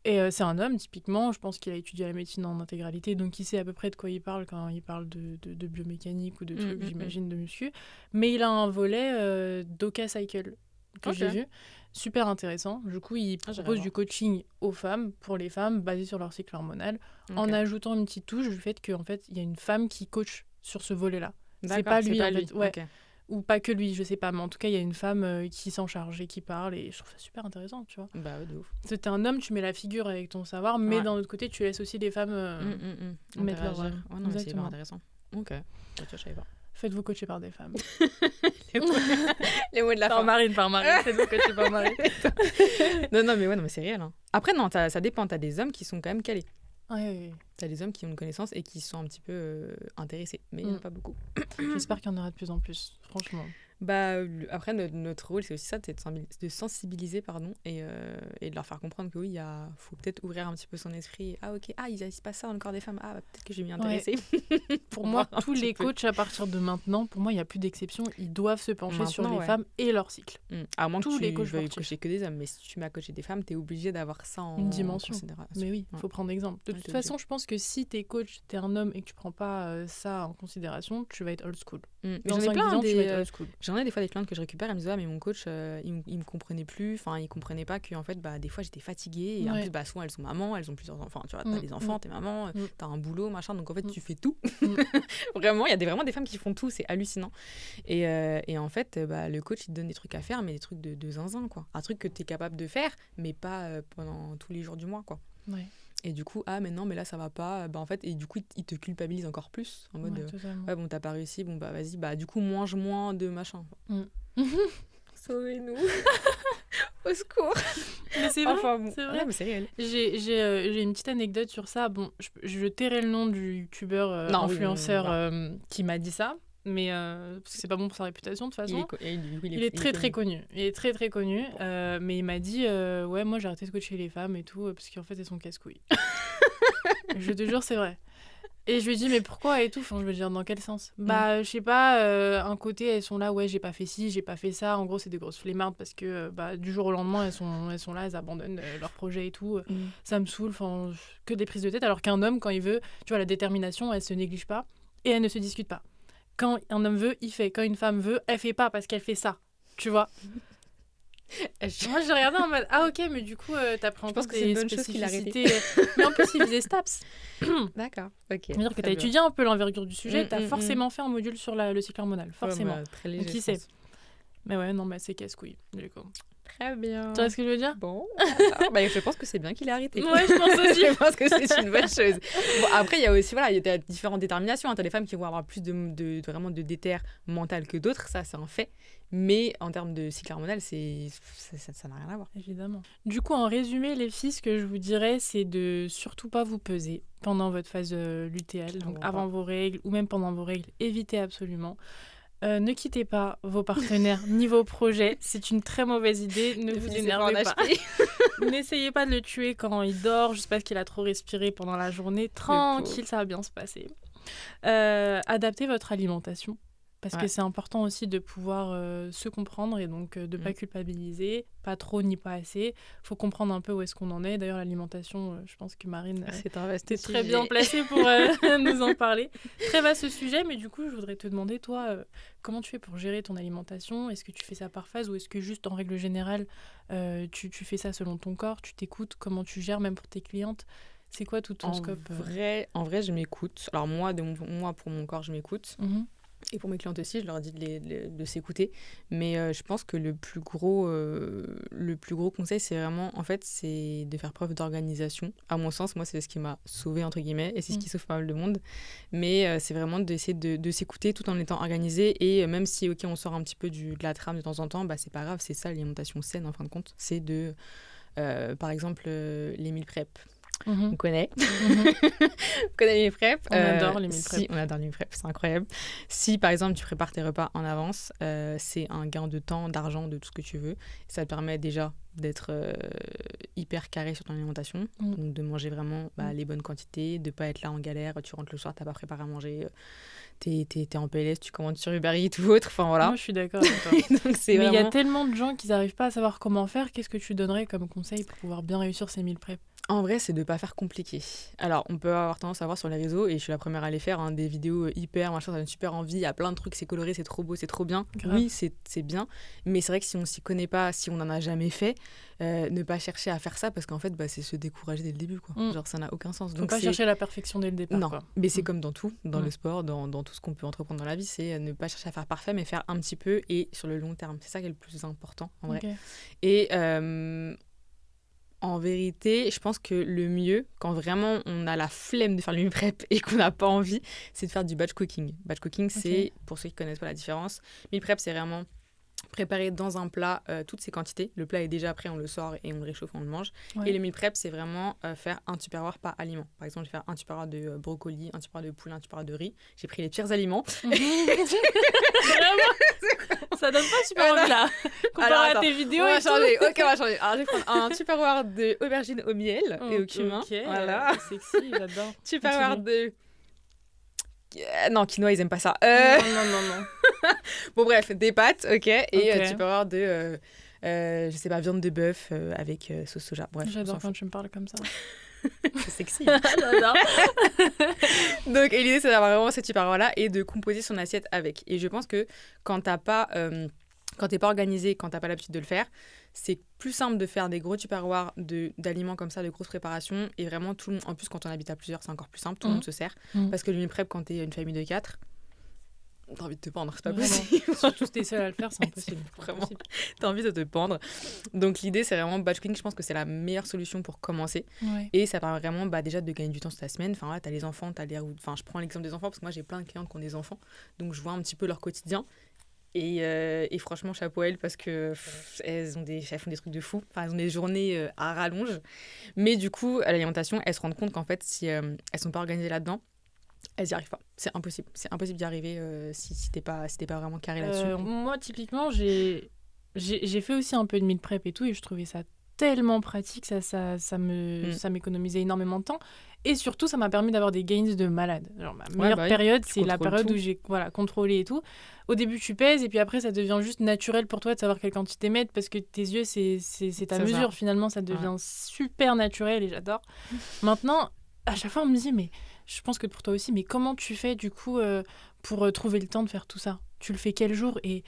Et c'est un homme, typiquement. Je pense qu'il a étudié la médecine en intégralité, donc il sait à peu près de quoi il parle quand il parle de biomécanique ou de trucs, j'imagine, de muscu. Mais il a un volet Doka Cycle que j'ai vu. Super intéressant. Du coup, il propose du coaching aux femmes, pour les femmes, basé sur leur cycle hormonal, en ajoutant une petite touche du fait qu'en fait, il y a une femme qui coach sur ce volet-là. C'est pas lui, en fait. Ouais. Okay. Ou pas que lui, je sais pas. Mais en tout cas, il y a une femme qui s'en charge et qui parle. Et je trouve ça super intéressant, tu vois. Bah ouais, de ouf. T'es un homme, tu mets la figure avec ton savoir, mais d'un autre côté, tu laisses aussi les femmes mettre leur... Ouais, non, mais c'est hyper intéressant. Ok. Ouais, je savais pas. Faites-vous coacher par des femmes. Les mots de la fin. Par Marine. Faites-vous coacher par Marine. non, mais c'est réel. Hein. Après, non, ça dépend. T'as des hommes qui sont quand même calés. Oui. T'as des hommes qui ont une connaissance et qui sont un petit peu intéressés. Mais il n'y en a pas beaucoup. J'espère qu'il y en aura de plus en plus, franchement. Après, notre rôle, c'est aussi ça, c'est de sensibiliser, et de leur faire comprendre que oui, il faut peut-être ouvrir un petit peu son esprit. Ah, ok, il se passe ça dans le corps des femmes. Ah, peut-être que je vais m'y intéresser. Pour moi, tous les coachs, à partir de maintenant, pour moi, il n'y a plus d'exception. Ils doivent se pencher sur les femmes et leur cycle. À moins que tu veuilles coacher que des hommes. Mais si tu m'as coaché des femmes, tu es obligé d'avoir ça en considération. Mais oui, il faut prendre exemple. De toute façon, je pense que si tu es coach, tu es un homme et que tu prends pas ça en considération, tu vas être old school. J'en ai plein J'en ai des fois des clientes que je récupère, elles me disent mais mon coach il me comprenait plus, il comprenait pas que en fait des fois j'étais fatiguée et en plus souvent elles sont mamans, elles ont plusieurs enfants, tu vois, t'as des enfants, t'es maman, t'as un boulot machin, donc en fait tu fais tout. Vraiment, il y a vraiment des femmes qui font tout, c'est hallucinant. Et en fait le coach il te donne des trucs à faire, mais des trucs de zinzin quoi, un truc que t'es capable de faire mais pas pendant tous les jours du mois quoi. Et du coup, mais non, mais là ça va pas. En fait, et du coup, il te culpabilise encore plus. En mode, bon, t'as pas réussi, bon, vas-y, du coup, mange moins de machin. Sauvez-nous. Au secours. Mais c'est vrai, c'est vrai. Mais c'est réel. J'ai une petite anecdote sur ça. Bon, je tairai le nom du youtubeur influenceur qui m'a dit ça. Mais parce que c'est pas bon pour sa réputation de toute façon. Il est très très connu. Il est très très connu. Mais il m'a dit moi j'ai arrêté de coacher les femmes et tout parce qu'en fait elles sont casse-couilles. Je te jure c'est vrai. Et je lui ai dit mais pourquoi et tout, je veux dire dans quel sens. Je sais pas, un côté elles sont là j'ai pas fait ci, j'ai pas fait ça, en gros c'est des grosses flemmardes parce que du jour au lendemain elles sont là, elles abandonnent leur projet et tout. Ça me saoule, que des prises de tête, alors qu'un homme quand il veut, tu vois, la détermination elle se néglige pas et elle ne se discute pas. Quand un homme veut, il fait. Quand une femme veut, elle fait pas parce qu'elle fait ça. Tu vois. Moi, j'ai regardé en mode ok, mais du coup, t'apprends en compte des spécificités. Mais en plus, il faisait STAPS. D'accord, ok. C'est-à-dire que t'as étudié un peu l'envergure du sujet, t'as forcément fait un module sur le cycle hormonal. Forcément. Très léger. Donc, qui sait. Mais ouais, non, c'est casse-couille. Du coup. Très bien. Tu vois ce que je veux dire? Bon, je pense que c'est bien qu'il ait arrêté. Ouais, je pense aussi. Je pense que c'est une bonne chose. Bon, après, il y a aussi, il y a différentes déterminations. T'as des femmes qui vont avoir plus vraiment de déter mental que d'autres, ça c'est un fait. Mais en termes de cycle hormonal, ça n'a rien à voir. Évidemment. Du coup, en résumé, les filles, ce que je vous dirais, c'est de surtout pas vous peser pendant votre phase lutéale, donc avant vos règles ou même pendant vos règles. Évitez absolument. Ne quittez pas vos partenaires ni vos projets. C'est une très mauvaise idée. Ne vous énervez pas. N'essayez pas de le tuer quand il dort, juste parce qu'il a trop respiré pendant la journée. Tranquille, ça va bien se passer. Adaptez votre alimentation. Parce que c'est important aussi de pouvoir se comprendre et donc de ne pas culpabiliser, pas trop ni pas assez. Il faut comprendre un peu où est-ce qu'on en est. D'ailleurs, l'alimentation, je pense que Marine était très bien placée pour nous en parler. Très vaste sujet, mais du coup, je voudrais te demander, toi, comment tu fais pour gérer ton alimentation? Est-ce que tu fais ça par phase ou est-ce que juste en règle générale, tu fais ça selon ton corps? Tu t'écoutes? Comment tu gères même pour tes clientes? C'est quoi tout ton scope En vrai, je m'écoute. Alors moi, pour mon corps, je m'écoute. Et pour mes clientes aussi, je leur dis de s'écouter. Mais je pense que le plus gros conseil, c'est vraiment, en fait, c'est de faire preuve d'organisation. À mon sens, moi, c'est ce qui m'a sauvée, entre guillemets, et c'est ce qui sauve pas mal de monde. Mais c'est vraiment d'essayer de s'écouter tout en étant organisé. Et même si, ok, on sort un petit peu de la trame de temps en temps, c'est pas grave, c'est ça l'alimentation saine, en fin de compte. C'est par exemple, les meal prep. On connaît. On connaît les meal prep. On adore les meal prep. On adore les meal prep, c'est incroyable. Si par exemple tu prépares tes repas en avance, c'est un gain de temps, d'argent, de tout ce que tu veux. Ça te permet déjà d'être hyper carré sur ton alimentation, donc de manger vraiment les bonnes quantités, de pas être là en galère, tu rentres le soir, t'as pas préparé à manger, t'es en PLS, tu commandes sur Uber Eats ou autre, voilà. Moi je suis d'accord avec toi. Donc, mais il y a tellement de gens qui n'arrivent pas à savoir comment faire. Qu'est-ce que tu donnerais comme conseil pour pouvoir bien réussir ces meal prep? En vrai, c'est de pas faire compliqué. Alors, on peut avoir tendance à voir sur les réseaux, et je suis la première à les faire, des vidéos hyper, machin, ça donne super envie, il y a plein de trucs, c'est coloré, c'est trop beau, c'est trop bien. Grave. Oui, c'est bien, mais c'est vrai que si on s'y connaît pas, si on n'en a jamais fait, ne pas chercher à faire ça, parce qu'en fait, c'est se décourager dès le début, quoi. Genre, ça n'a aucun sens. Donc, pas chercher la perfection dès le départ. Non, quoi. Mais c'est comme dans tout, dans le sport, dans tout ce qu'on peut entreprendre dans la vie, c'est ne pas chercher à faire parfait, mais faire un petit peu et sur le long terme. C'est ça qui est le plus important, en vrai. Okay. Et en vérité, je pense que le mieux, quand vraiment on a la flemme de faire le meal prep et qu'on n'a pas envie, c'est de faire du batch cooking. Batch cooking, c'est, pour ceux qui ne connaissent pas la différence, meal prep, c'est vraiment préparer dans un plat toutes ces quantités. Le plat est déjà prêt, on le sort et on le réchauffe, on le mange. Ouais. Et le meal prep, c'est vraiment faire un tupperware par aliment. Par exemple, je vais faire un tupperware de brocoli, un tupperware de poulet, un tupperware de riz. J'ai pris les pires aliments. Ça donne pas super envie là. Comparé à tes vidéos on va et changer. Ok, on va changer. Alors, je vais prendre un tupperware de aubergine au miel et au cumin. Ok, Voilà. sexy, j'adore. Tupperware de... Non, quinoa, ils aiment pas ça. Non. Bon, bref, des pâtes, ok. Et Ok. tupperware de, je sais pas, viande de bœuf avec sauce soja. Bref, J'adore quand tu me parles comme ça. c'est sexy. J'adore. Donc, et l'idée, c'est d'avoir vraiment ce tupperware-là et de composer son assiette avec. Et je pense que quand t'as pas... quand t'es pas organisé, quand t'as pas l'habitude de le faire, c'est plus simple de faire des gros tupperwares d'aliments comme ça, de grosses préparations. Et vraiment, tout le monde, en plus, quand on habite à plusieurs, c'est encore plus simple, tout le monde se sert. Parce que le meal prep, quand t'es une famille de 4, t'as envie de te pendre, c'est pas possible. Surtout si t'es seule à le faire, c'est impossible. Vraiment, t'as envie de te pendre. Donc l'idée, c'est vraiment batch cooking. Je pense que c'est la meilleure solution pour commencer. Ouais. Et ça permet vraiment déjà de gagner du temps sur ta semaine. Enfin, là, t'as les enfants, enfin, je prends l'exemple des enfants parce que moi, j'ai plein de clientes qui ont des enfants. Donc, je vois un petit peu leur quotidien. Et franchement, chapeau à elles parce que elles font des trucs de fou. Enfin, elles ont des journées à rallonge. Mais du coup, à l'alimentation, elles se rendent compte qu'en fait, si elles sont pas organisées là-dedans, elles n'y arrivent pas. C'est impossible. C'est impossible d'y arriver si t'es pas vraiment carré là-dessus. Moi, typiquement, j'ai fait aussi un peu de meal prep et tout, et je trouvais ça tellement pratique, ça m'économisait énormément de temps. Et surtout, ça m'a permis d'avoir des gains de malade. Genre, ma meilleure période, c'est la période où j'ai contrôlé et tout. Au début, tu pèses, et puis après, ça devient juste naturel pour toi de savoir quelle quantité mettre, parce que tes yeux, c'est ta mesure. Finalement, ça devient super naturel, et j'adore. Maintenant, à chaque fois, on me dit, mais je pense que pour toi aussi, mais comment tu fais, du coup, pour trouver le temps de faire tout ça ? Tu le fais quel jour ? Et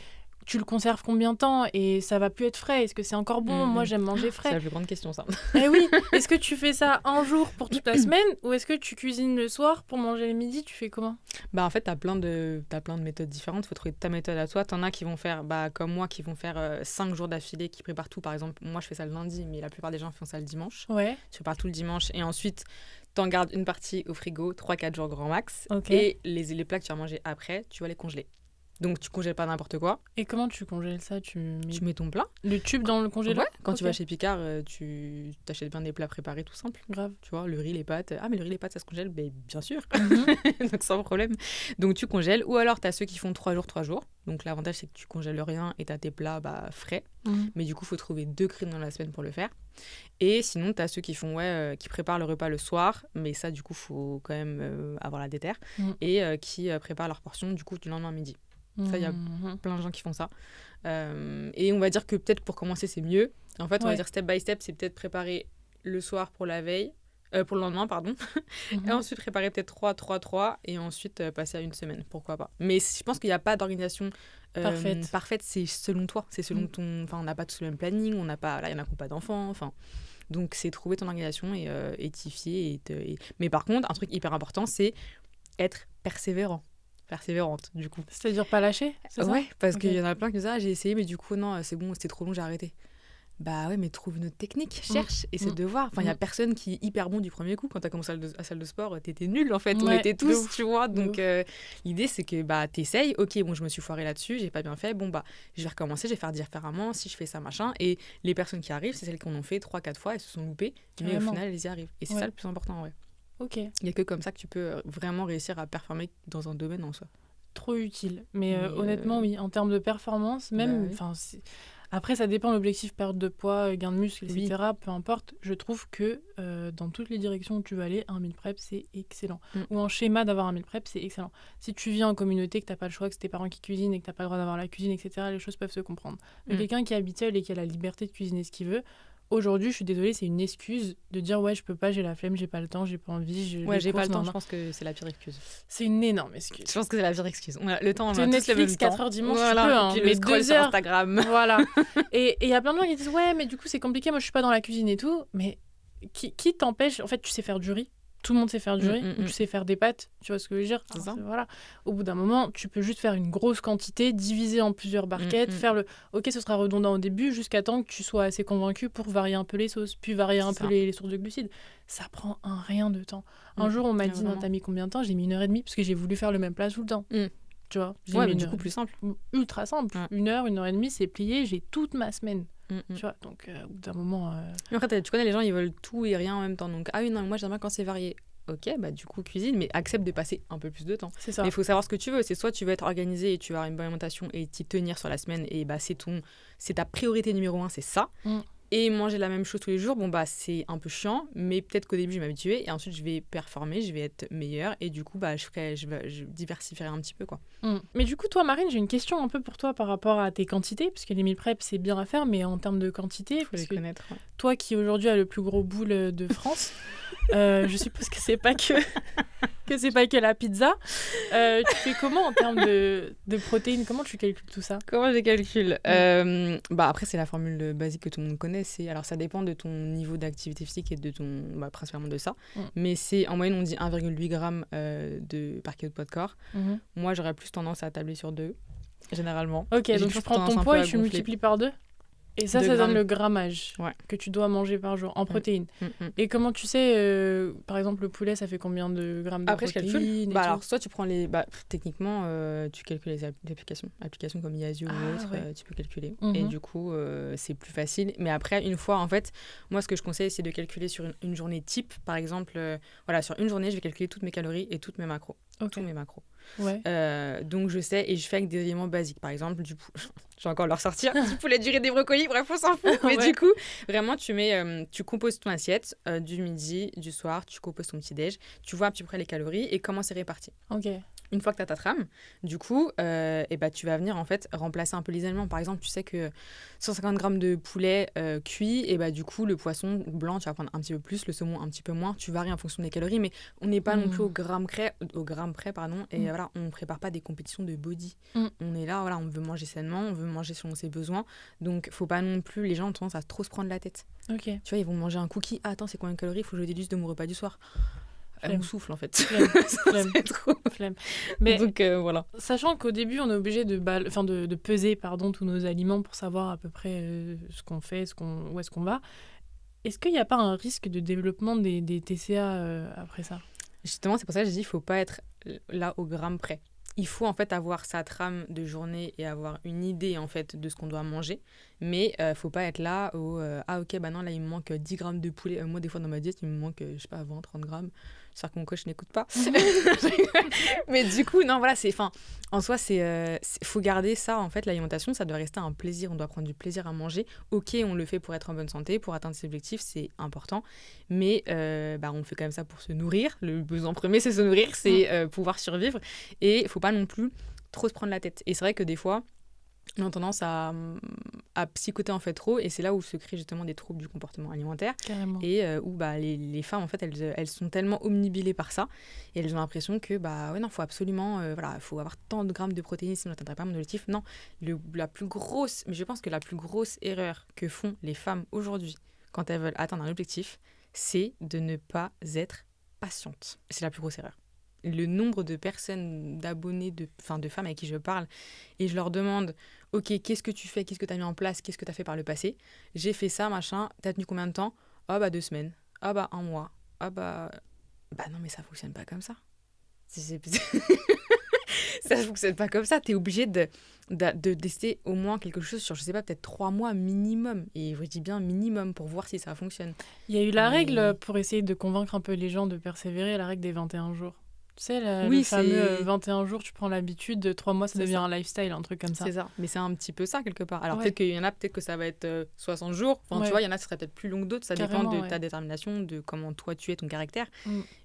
tu le conserves combien de temps ? Et ça va plus être frais ? Est-ce que c'est encore bon ? Moi, j'aime manger frais. C'est la plus grande question, ça. Eh oui. Est-ce que tu fais ça un jour pour toute la semaine, ou est-ce que tu cuisines le soir pour manger le midi ? Tu fais comment ? En fait, t'as plein de méthodes différentes. Faut trouver ta méthode à toi. T'en as qui vont faire, comme moi, qui vont faire 5 jours d'affilée, qui préparent tout. Par exemple, moi, je fais ça le lundi, mais la plupart des gens font ça le dimanche. Ouais. Tu prépares tout le dimanche. Et ensuite, t'en gardes une partie au frigo, 3-4 jours grand max. Okay. Et les plats que tu vas manger après, tu vas les congeler. Donc, tu congèles pas n'importe quoi. Et comment tu congèles ça ? Tu mets ton plat. Le tube dans le congélateur ? Ouais, quand tu vas chez Picard, tu t'achètes bien des plats préparés tout simples. Grave. Tu vois, le riz, les pâtes. Ah, mais le riz, les pâtes, ça se congèle ? Bien sûr. Donc, sans problème. Donc, tu congèles. Ou alors, tu as ceux qui font 3 jours. Donc, l'avantage, c'est que tu congèles rien et tu as tes plats frais. Mais du coup, il faut trouver 2 crimes dans la semaine pour le faire. Et sinon, tu as ceux qui font, qui préparent le repas le soir. Mais ça, du coup, il faut quand même avoir la déterre. Et qui préparent leur portion, du coup, du lendemain midi. Ça, il y a plein de gens qui font ça. Et on va dire que peut-être pour commencer, c'est mieux. En fait, on va dire step by step, c'est peut-être préparer le soir pour la veille, pour le lendemain, pardon. Et ensuite, préparer peut-être 3, et ensuite passer à une semaine, pourquoi pas. Mais je pense qu'il n'y a pas d'organisation parfaite. C'est selon toi. C'est selon ton... Enfin, on n'a pas tous le même planning, on n'a pas... Là, il y en a qui n'ont pas d'enfants, enfin... Donc, c'est trouver ton organisation et t'y fier. Mais par contre, un truc hyper important, c'est être persévérante, du coup. C'est-à-dire pas lâcher, c'est ça ? Ouais, parce qu'il y en a plein qui disent « Ah, j'ai essayé, mais du coup, non, c'est bon, c'était trop long, j'ai arrêté. » Bah ouais, mais trouve une autre technique, cherche, essaie de voir. Enfin, il y a personne qui est hyper bon du premier coup. Quand t'as commencé à la salle de sport, t'étais nul, en fait. On était tous, tu vois. Donc, l'idée, c'est que t'essayes. Ok, bon, je me suis foirée là-dessus, j'ai pas bien fait. Bon, je vais recommencer, je vais faire différemment. Si je fais ça, machin. Et les personnes qui arrivent, c'est celles qui en ont fait 3-4 fois, elles se sont loupées. Mais au final, elles y arrivent. Et c'est ça le plus important, ouais. Ok. Il y a que comme ça que tu peux vraiment réussir à performer dans un domaine en soi. Trop utile. Mais honnêtement, oui, en termes de performance, même... Après, ça dépend de l'objectif, perte de poids, gain de muscle, etc. Peu importe. Je trouve que dans toutes les directions où tu vas aller, un meal prep, c'est excellent. Ou un schéma d'avoir un meal prep, c'est excellent. Si tu vis en communauté, que tu n'as pas le choix, que c'est tes parents qui cuisinent et que tu n'as pas le droit d'avoir la cuisine, etc., les choses peuvent se comprendre. Mais quelqu'un qui habite seul et qui a la liberté de cuisiner ce qu'il veut, aujourd'hui, je suis désolée, c'est une excuse de dire ouais, je peux pas, j'ai la flemme, j'ai pas le temps, j'ai pas envie. J'ai pas le temps, je pense que c'est la pire excuse. C'est une énorme excuse. Je pense que c'est la pire excuse. On a le temps, on a tous Netflix, le même temps. 4h dimanche, tu peux, hein, puis mais le scroll 2 sur heures. Instagram. Voilà. Et il y a plein de gens qui disent ouais, mais du coup, c'est compliqué, moi je suis pas dans la cuisine et tout. Mais qui t'empêche ? En fait, tu sais faire du riz. Tout le monde sait faire du riz, ou tu sais faire des pâtes, tu vois ce que je veux dire ? Voilà. Au bout d'un moment, tu peux juste faire une grosse quantité, diviser en plusieurs barquettes, faire le... Ok, ce sera redondant au début, jusqu'à temps que tu sois assez convaincu pour varier un peu les sauces, puis varier un peu les sources de glucides. Ça prend un rien de temps. Un jour, on m'a dit, non, t'as mis combien de temps ? J'ai mis 1h30, parce que j'ai voulu faire le même plat tout le temps. Tu vois, ouais, mais du coup, plus simple. Ultra simple. 1 heure, 1h30, c'est plié, j'ai toute ma semaine. Tu vois, donc au bout d'un moment... Mais après, tu connais les gens, ils veulent tout et rien en même temps. Donc, ah oui, non, moi, j'aime bien quand c'est varié. Ok, bah du coup, cuisine, mais accepte de passer un peu plus de temps. C'est ça. Mais il faut savoir ce que tu veux. C'est soit tu veux être organisé et tu vas avoir une bonne alimentation et t'y tenir sur la semaine, et bah c'est ta priorité numéro 1, c'est ça. Et manger la même chose tous les jours, bon bah c'est un peu chiant, mais peut-être qu'au début je vais m'habituer et ensuite je vais performer, je vais être meilleure et du coup bah je diversifierai un petit peu quoi. Mais du coup toi Marine, j'ai une question un peu pour toi par rapport à tes quantités, parce que les meal prep c'est bien à faire, mais en termes de quantité, faut les connaître. Ouais. Toi qui aujourd'hui as le plus gros boule de France, je suppose que c'est pas que la pizza. Tu fais comment en termes de protéines? Comment tu calcules tout ça? Comment je calcule? Bah après c'est la formule basique que tout le monde connaît. Alors ça dépend de ton niveau d'activité physique et de principalement de ça. Mais c'est en moyenne on dit 1,8 g par kilo de poids de corps. Moi j'aurais plus tendance à tabler sur 2 généralement. Ok, donc tu prends ton poids et tu multiplies par 2. Et ça donne le grammage que tu dois manger par jour en protéines. Et comment tu sais, par exemple, le poulet, ça fait combien de grammes de protéines? Après, je calcule. Alors, soit tu prends techniquement, tu calcules les applications comme Yazoo ou autre, tu peux calculer. Et du coup, c'est plus facile. Mais après, une fois, en fait, moi, ce que je conseille, c'est de calculer sur une journée type. Par exemple, sur une journée, je vais calculer toutes mes calories et toutes mes macros. Tous mes macros. Ouais. Donc je sais et je fais avec des éléments basiques, par exemple je vais encore leur sortir du poulet, du riz, des brocolis, bref on s'en fout. Mais du coup vraiment tu composes ton assiette du midi, du soir, tu composes ton petit déj, tu vois à peu près les calories et comment c'est réparti. Une fois que tu as ta trame, du coup, tu vas venir en fait remplacer un peu les aliments. Par exemple, tu sais que 150 grammes de poulet cuit, et du coup, le poisson blanc, tu vas prendre un petit peu plus, le saumon un petit peu moins. Tu varies en fonction des calories, mais on n'est pas non plus au gramme près, et voilà, on ne prépare pas des compétitions de body. On est là, voilà, on veut manger sainement, on veut manger selon ses besoins. Donc, faut pas non plus, les gens ont tendance à trop se prendre la tête. Tu vois, ils vont manger un cookie. Ah, attends, c'est combien de calories? Il faut que je déduise de mon repas du soir. On souffle en fait. Flemme. Mais donc voilà. Sachant qu'au début on est obligé de peser tous nos aliments pour savoir à peu près ce qu'on fait, où est-ce qu'on va. Est-ce qu'il n'y a pas un risque de développement des TCA après ça? Justement, c'est pour ça que je dis qu'il ne faut pas être là au gramme près. Il faut en fait avoir sa trame de journée et avoir une idée en fait de ce qu'on doit manger, mais faut pas être là au ah ok bah non là il me manque 10 grammes de poulet. Moi des fois dans ma diète il me manque je sais pas 20-30 grammes. J'espère que mon coach n'écoute pas. Mais du coup non voilà en soi faut garder ça en fait. L'alimentation ça doit rester un plaisir, on doit prendre du plaisir à manger. Ok on le fait pour être en bonne santé, pour atteindre ses objectifs, c'est important, mais on le fait quand même ça pour se nourrir. Le besoin premier c'est se nourrir, c'est pouvoir survivre, et faut pas non plus trop se prendre la tête. Et c'est vrai que des fois on a tendance à psychoter en fait trop, et c'est là où se créent justement des troubles du comportement alimentaire. Carrément. Et où les femmes en fait elles sont tellement omnibilées par ça, et elles ont l'impression que non faut absolument faut avoir tant de grammes de protéines sinon n'atteindrait pas mon objectif. Non, mais je pense que la plus grosse erreur que font les femmes aujourd'hui quand elles veulent atteindre un objectif, c'est de ne pas être patiente. C'est la plus grosse erreur. Le nombre de personnes, d'abonnés, de femmes avec qui je parle, et je leur demande ok, qu'est-ce que tu fais, qu'est-ce que tu as mis en place, qu'est-ce que tu as fait par le passé, j'ai fait ça, machin, t'as tenu combien de temps? 2 semaines, 1 mois, non mais ça fonctionne pas comme ça. Ça fonctionne pas comme ça, t'es obligé de tester au moins quelque chose sur, je sais pas, peut-être 3 mois minimum, et je dis bien minimum, pour voir si ça fonctionne. Il y a eu la règle pour essayer de convaincre un peu les gens de persévérer, la règle des 21 jours. Tu sais, le fameux 21 jours, tu prends l'habitude, de 3 mois, ça devient un lifestyle, un truc comme ça. C'est ça, mais c'est un petit peu ça, quelque part. Alors, peut-être qu'il y en a, peut-être que ça va être 60 jours. Tu vois, il y en a, ça serait peut-être plus long que d'autres. Ça dépend de ta détermination, de comment toi, tu es, ton caractère.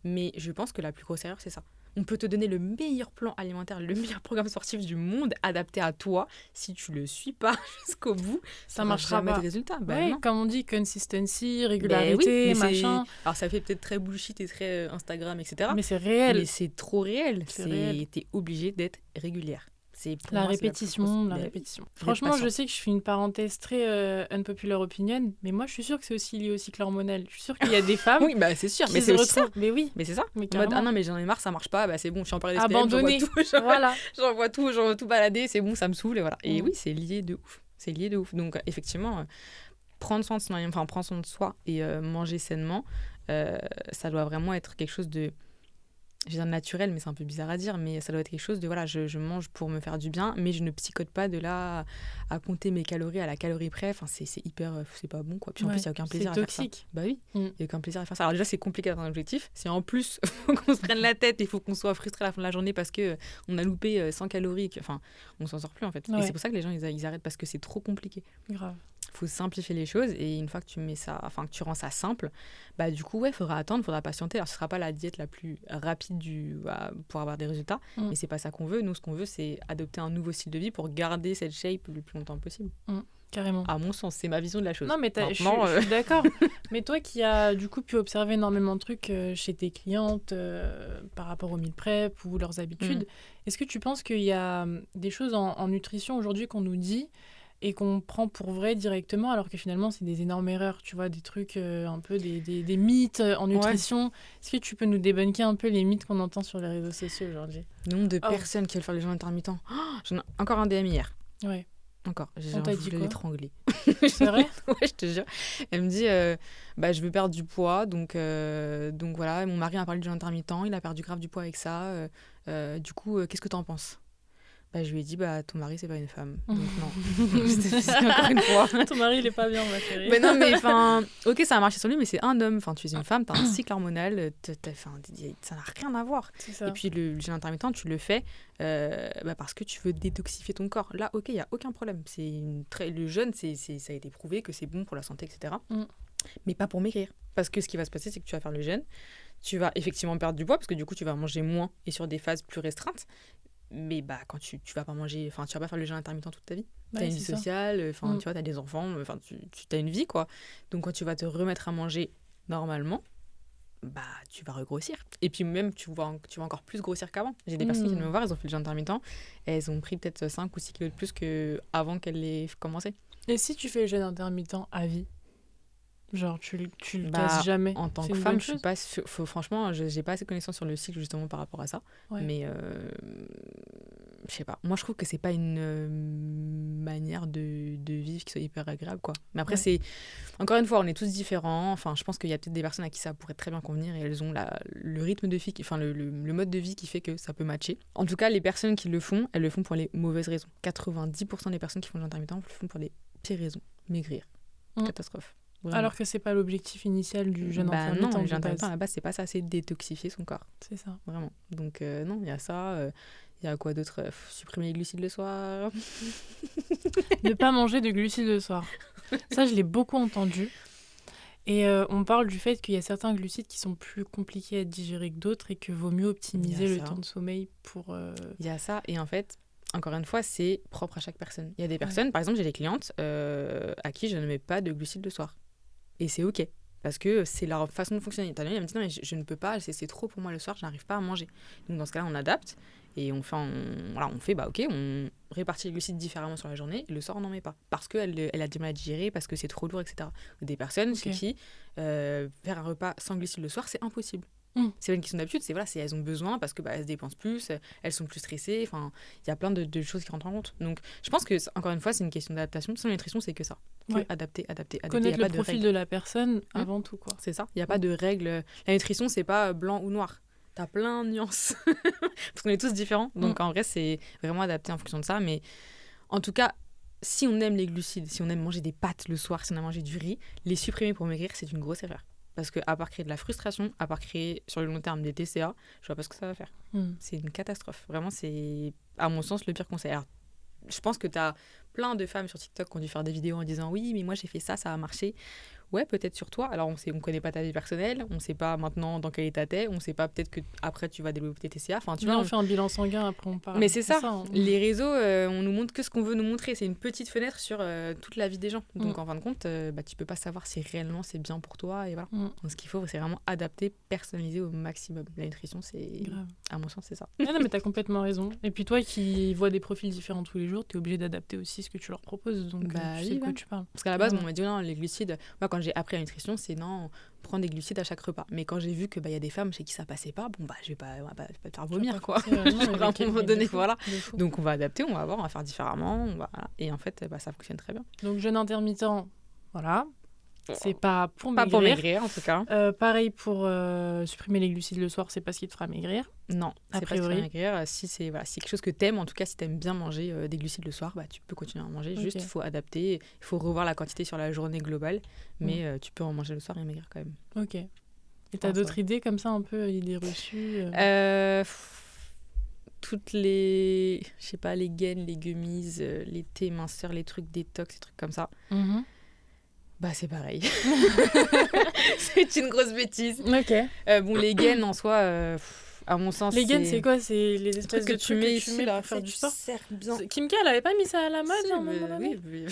Mais je pense que la plus grosse erreur, c'est ça. On peut te donner le meilleur plan alimentaire, le meilleur programme sportif du monde, adapté à toi. Si tu le suis pas jusqu'au bout, ça marchera jamais de résultat. Comme on dit, consistency, régularité, machin. Alors ça fait peut-être très bullshit et très Instagram, etc. Mais c'est réel. Mais c'est trop réel. T'es obligé d'être régulière. La répétition. Franchement, je sais que je fais une parenthèse très unpopular opinion, mais moi je suis sûre que c'est aussi lié au cycle hormonal. Je suis sûre qu'il y a des femmes oui, c'est sûr, mais c'est aussi ça. Mais oui, mais c'est ça. Mais en mode, ah non, mais j'en ai marre, ça marche pas, c'est bon, je suis en période abandonné. J'envoie tout balader, c'est bon, ça me saoule, et voilà. Et oui, c'est lié de ouf. Donc effectivement, prendre soin de soi et manger sainement, ça doit vraiment être quelque chose de je veux dire naturel, mais c'est un peu bizarre à dire, mais ça doit être quelque chose de, voilà, je mange pour me faire du bien, mais je ne psychote pas de là à compter mes calories à la calorie près. Enfin, c'est hyper, c'est pas bon, quoi. Puis en plus, il n'y a aucun plaisir à faire ça. C'est toxique. Bah oui, il n'y a aucun plaisir à faire ça. Alors déjà, c'est compliqué d'avoir un objectif. Si en plus, faut qu'on se prenne la tête, il faut qu'on soit frustré à la fin de la journée parce qu'on a loupé 100 calories, enfin, on s'en sort plus, en fait. Et c'est pour ça que les gens, ils arrêtent, parce que c'est trop compliqué. Grave. Faut simplifier les choses, et une fois que tu mets ça, enfin que tu rends ça simple, bah du coup faudra attendre, faudra patienter. Alors ce sera pas la diète la plus rapide pour avoir des résultats, mais c'est pas ça qu'on veut. Nous, ce qu'on veut, c'est adopter un nouveau style de vie pour garder cette shape le plus longtemps possible. Carrément. À mon sens, c'est ma vision de la chose. Non, mais je suis d'accord. Mais toi qui as du coup pu observer énormément de trucs chez tes clientes par rapport au meal prep ou leurs habitudes, est-ce que tu penses qu'il y a des choses en nutrition aujourd'hui qu'on nous dit et qu'on prend pour vrai directement, alors que finalement c'est des énormes erreurs, tu vois, des trucs un peu des mythes en nutrition. Est-ce que tu peux nous débunker un peu les mythes qu'on entend sur les réseaux sociaux aujourd'hui? Le nombre de personnes qui veulent faire les jeûnes intermittents. J'en ai encore un DM hier. Ouais. Encore. On t'a dit quoi? L'étrangler. C'est vrai? Ouais, je te jure. Elle me dit, je veux perdre du poids, donc voilà, mon mari a parlé du jeûne intermittent, il a perdu grave du poids avec ça. Du coup, qu'est-ce que t'en penses? Je lui ai dit, ton mari, c'est pas une femme. Donc non. C'est encore une fois. Ton mari, il est pas bien, ma chérie. Mais non, mais enfin, ok, ça a marché sur lui, mais c'est un homme. Enfin, tu es une femme, t'as un cycle hormonal, ça n'a rien à voir. C'est ça. Et puis le jeûne intermittent, tu le fais parce que tu veux détoxifier ton corps. Là, ok, il n'y a aucun problème. Le jeûne, ça a été prouvé que c'est bon pour la santé, etc. Mais pas pour maigrir. Parce que ce qui va se passer, c'est que tu vas faire le jeûne, tu vas effectivement perdre du poids, parce que du coup, tu vas manger moins et sur des phases plus restreintes. Mais quand tu vas pas manger, enfin tu vas pas faire le jeûne intermittent toute ta vie. T'as une vie sociale, enfin tu vois, t'as des enfants, enfin tu as une vie, quoi. Donc quand tu vas te remettre à manger normalement, tu vas regrossir. Et puis même tu vas encore plus grossir qu'avant. J'ai des personnes qui viennent me voir, elles ont fait le jeûne intermittent, elles ont pris peut-être 5 ou 6 kilos de plus qu'avant qu'elles l'aient commencé. Et si tu fais le jeûne intermittent à vie, genre tu le casses jamais? En tant que femme, je suis pas franchement, j'ai pas assez de connaissances sur le cycle justement par rapport à ça. Mais je sais pas, moi je trouve que c'est pas une manière de vivre qui soit hyper agréable, quoi. Mais après c'est encore une fois, on est tous différents. Enfin, je pense qu'il y a peut-être des personnes à qui ça pourrait très bien convenir et elles ont le rythme de vie, le mode de vie qui fait que ça peut matcher. En tout cas, les personnes qui le font, elles le font pour les mauvaises raisons. 90% des personnes qui font le jeûne intermittent le font pour les pires raisons. Maigrir. Catastrophe. Vraiment. Alors que c'est pas l'objectif initial du jeûne intermittent. Non, le jeûne intermittent à la base, c'est pas ça, c'est détoxifier son corps. C'est ça. Vraiment. Donc non, il y a ça. Il y a quoi d'autre? Supprimer les glucides le soir. Ne pas manger de glucides le soir. Ça, je l'ai beaucoup entendu. Et on parle du fait qu'il y a certains glucides qui sont plus compliqués à digérer que d'autres et qu'il vaut mieux optimiser le temps de sommeil pour... Il y a ça. Et en fait, encore une fois, c'est propre à chaque personne. Il y a des personnes, par exemple, j'ai des clientes à qui je ne mets pas de glucides le soir. Et c'est OK. Parce que c'est leur façon de fonctionner. Elle me dit non, mais je ne peux pas, c'est trop pour moi le soir, je n'arrive pas à manger. Donc dans ce cas-là, on adapte et on fait OK, on répartit les glucides différemment sur la journée et le soir, on n'en met pas. Parce qu'elle a du mal à digérer, parce que c'est trop lourd, etc. Des personnes chez qui faire un repas sans glucides le soir, c'est impossible. C'est pas une question d'habitude, c'est elles ont besoin parce que elles se dépensent plus, elles sont plus stressées, enfin il y a plein de choses qui rentrent en compte. Donc je pense que encore une fois c'est une question d'adaptation. Sans la nutrition c'est que ça, adapter. Connaître le profil de la personne avant tout, quoi. C'est ça, il y a pas de règles. La nutrition c'est pas blanc ou noir, t'as plein de nuances parce qu'on est tous différents. Donc en vrai c'est vraiment adapté en fonction de ça. Mais en tout cas, si on aime les glucides, si on aime manger des pâtes le soir, si on aime manger du riz, les supprimer pour maigrir c'est une grosse erreur. Parce qu'à part créer de la frustration, à part créer sur le long terme des TCA, je vois pas ce que ça va faire. C'est une catastrophe. Vraiment, c'est, à mon sens, le pire conseil. Alors, je pense que tu as plein de femmes sur TikTok qui ont dû faire des vidéos en disant « Oui, mais moi, j'ai fait ça, ça a marché. » Ouais, peut-être sur toi. Alors, on connaît pas ta vie personnelle, on sait pas maintenant dans quel état t'es, on sait pas peut-être que après tu vas développer tes TCA. Enfin, tu vois, on fait un bilan sanguin, après on parle. Mais c'est ça. Les réseaux, on nous montre que ce qu'on veut nous montrer. C'est une petite fenêtre sur toute la vie des gens. Donc, en fin de compte, tu peux pas savoir si réellement c'est bien pour toi. Et voilà. Donc, ce qu'il faut, c'est vraiment adapter, personnaliser au maximum. La nutrition, c'est... À mon sens, c'est ça. Non, mais t'as complètement raison. Et puis toi qui vois des profils différents tous les jours, t'es obligé d'adapter aussi ce que tu leur proposes. Donc, tu sais de quoi tu parles. Parce qu'à la base, on m'a dit non, les glucides... Moi, quand j'ai appris la nutrition, c'est non, prendre des glucides à chaque repas. Mais quand j'ai vu que y a des femmes chez qui ça passait pas, je vais pas te faire vomir, quoi. À un moment donné, voilà. Donc on va adapter, on va faire différemment, et en fait ça fonctionne très bien. Donc jeûne intermittent, voilà. C'est pas pour Pas maigrir. pour maigrir, en tout cas. Pareil pour supprimer les glucides le soir, c'est pas ce qui te fera maigrir. Non, A c'est pas ce qui priori. va maigrir. Si c'est quelque chose que t'aimes, en tout cas, si t'aimes bien manger des glucides le soir, tu peux continuer à en manger. Ok. Juste, il faut adapter. Il faut revoir la quantité sur la journée globale. Mais tu peux en manger le soir et maigrir quand même. Ok. Et t'as d'autres idées comme ça, un peu idées reçues Toutes les... Je sais pas, les gaines, les gummies, les thés minceurs, les trucs détox, les trucs comme ça. C'est pareil. C'est une grosse bêtise. Ok. Les gaines, en soi, à mon sens, les gaines, c'est quoi? C'est les espèces de que tu mets ici, là, pour faire du sport. bien. Kimka, elle avait pas mis ça à la mode Si, à un moment donné? oui.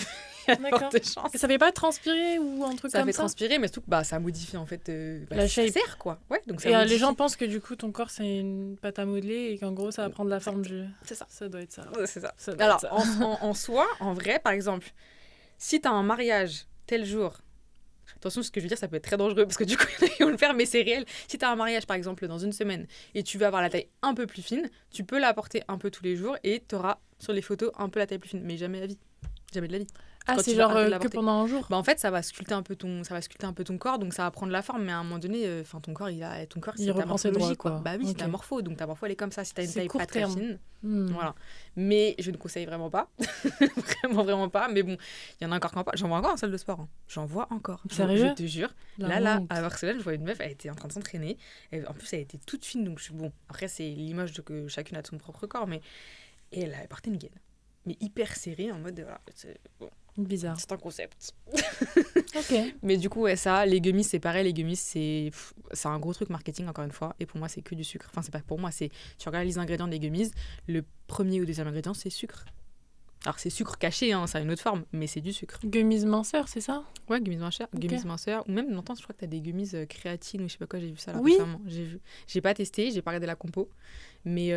Il y a D'accord. forte chance. Et ça fait pas transpirer ou un truc Ça comme fait ça? transpirer, mais surtout que ça modifie en fait la shape. Ça sert, quoi. Ouais, donc ça Et les modifie. gens pensent que du coup ton corps c'est une pâte à modeler et qu'en gros ça va prendre la forme du. C'est ça. Ça doit être ça. C'est ça. Ça doit Alors, être ça. en soi, en vrai, par exemple, si t'as un mariage tel jour, attention, ce que je veux dire, ça peut être très dangereux parce que du coup, ils vont le faire, mais c'est réel. Si t'as un mariage, par exemple, dans une semaine et tu veux avoir la taille un peu plus fine, tu peux la porter un peu tous les jours et t'auras sur les photos un peu la taille plus fine, mais jamais à vie. Jamais de la vie. Ah, Quand c'est tu vas genre arrêter de la que porter. pendant un jour? En fait, ça va sculpter un peu ton corps, donc ça va prendre la forme, mais à un moment donné, ton corps, c'est ta reprend ses morphologie, droits, quoi. quoi. Bah oui, c'est Ok. ta morpho, donc ta morpho, elle est comme ça. Si t'as une C'est taille court pas très terme. fine, Hmm. voilà. Mais je ne conseille vraiment pas. Vraiment pas. Mais bon, il y en a encore qui en parlent. J'en vois encore en salle de sport. Hein. J'en vois encore. Sérieux? Je te jure. La Là, honte. à Barcelone, je vois une meuf, elle était en train de s'entraîner. En plus, elle était toute fine, donc je suis bon. Après, c'est l'image de que chacune a de son propre corps, mais et elle avait porté une gaine. Mais hyper serrée, en mode, voilà, Bizarre. c'est un concept. Ok. Mais du coup, ouais, ça, les gummies, c'est pareil. Les gummies, c'est un gros truc marketing, encore une fois. Et pour moi, c'est que du sucre. Enfin, c'est pas pour moi, c'est... Tu regardes les ingrédients des gummies, le premier ou deuxième ingrédient, c'est sucre. Alors, c'est sucre caché, hein, ça a une autre forme, mais c'est du sucre. Gummies minceur, c'est ça? Ouais, gummies minceurs, Ok. gummies minceurs. Ou même, longtemps, je crois que t'as des gummies créatine ou je sais pas quoi, j'ai vu ça là Oui. récemment. J'ai vu. J'ai pas testé, j'ai pas regardé la compo. Mais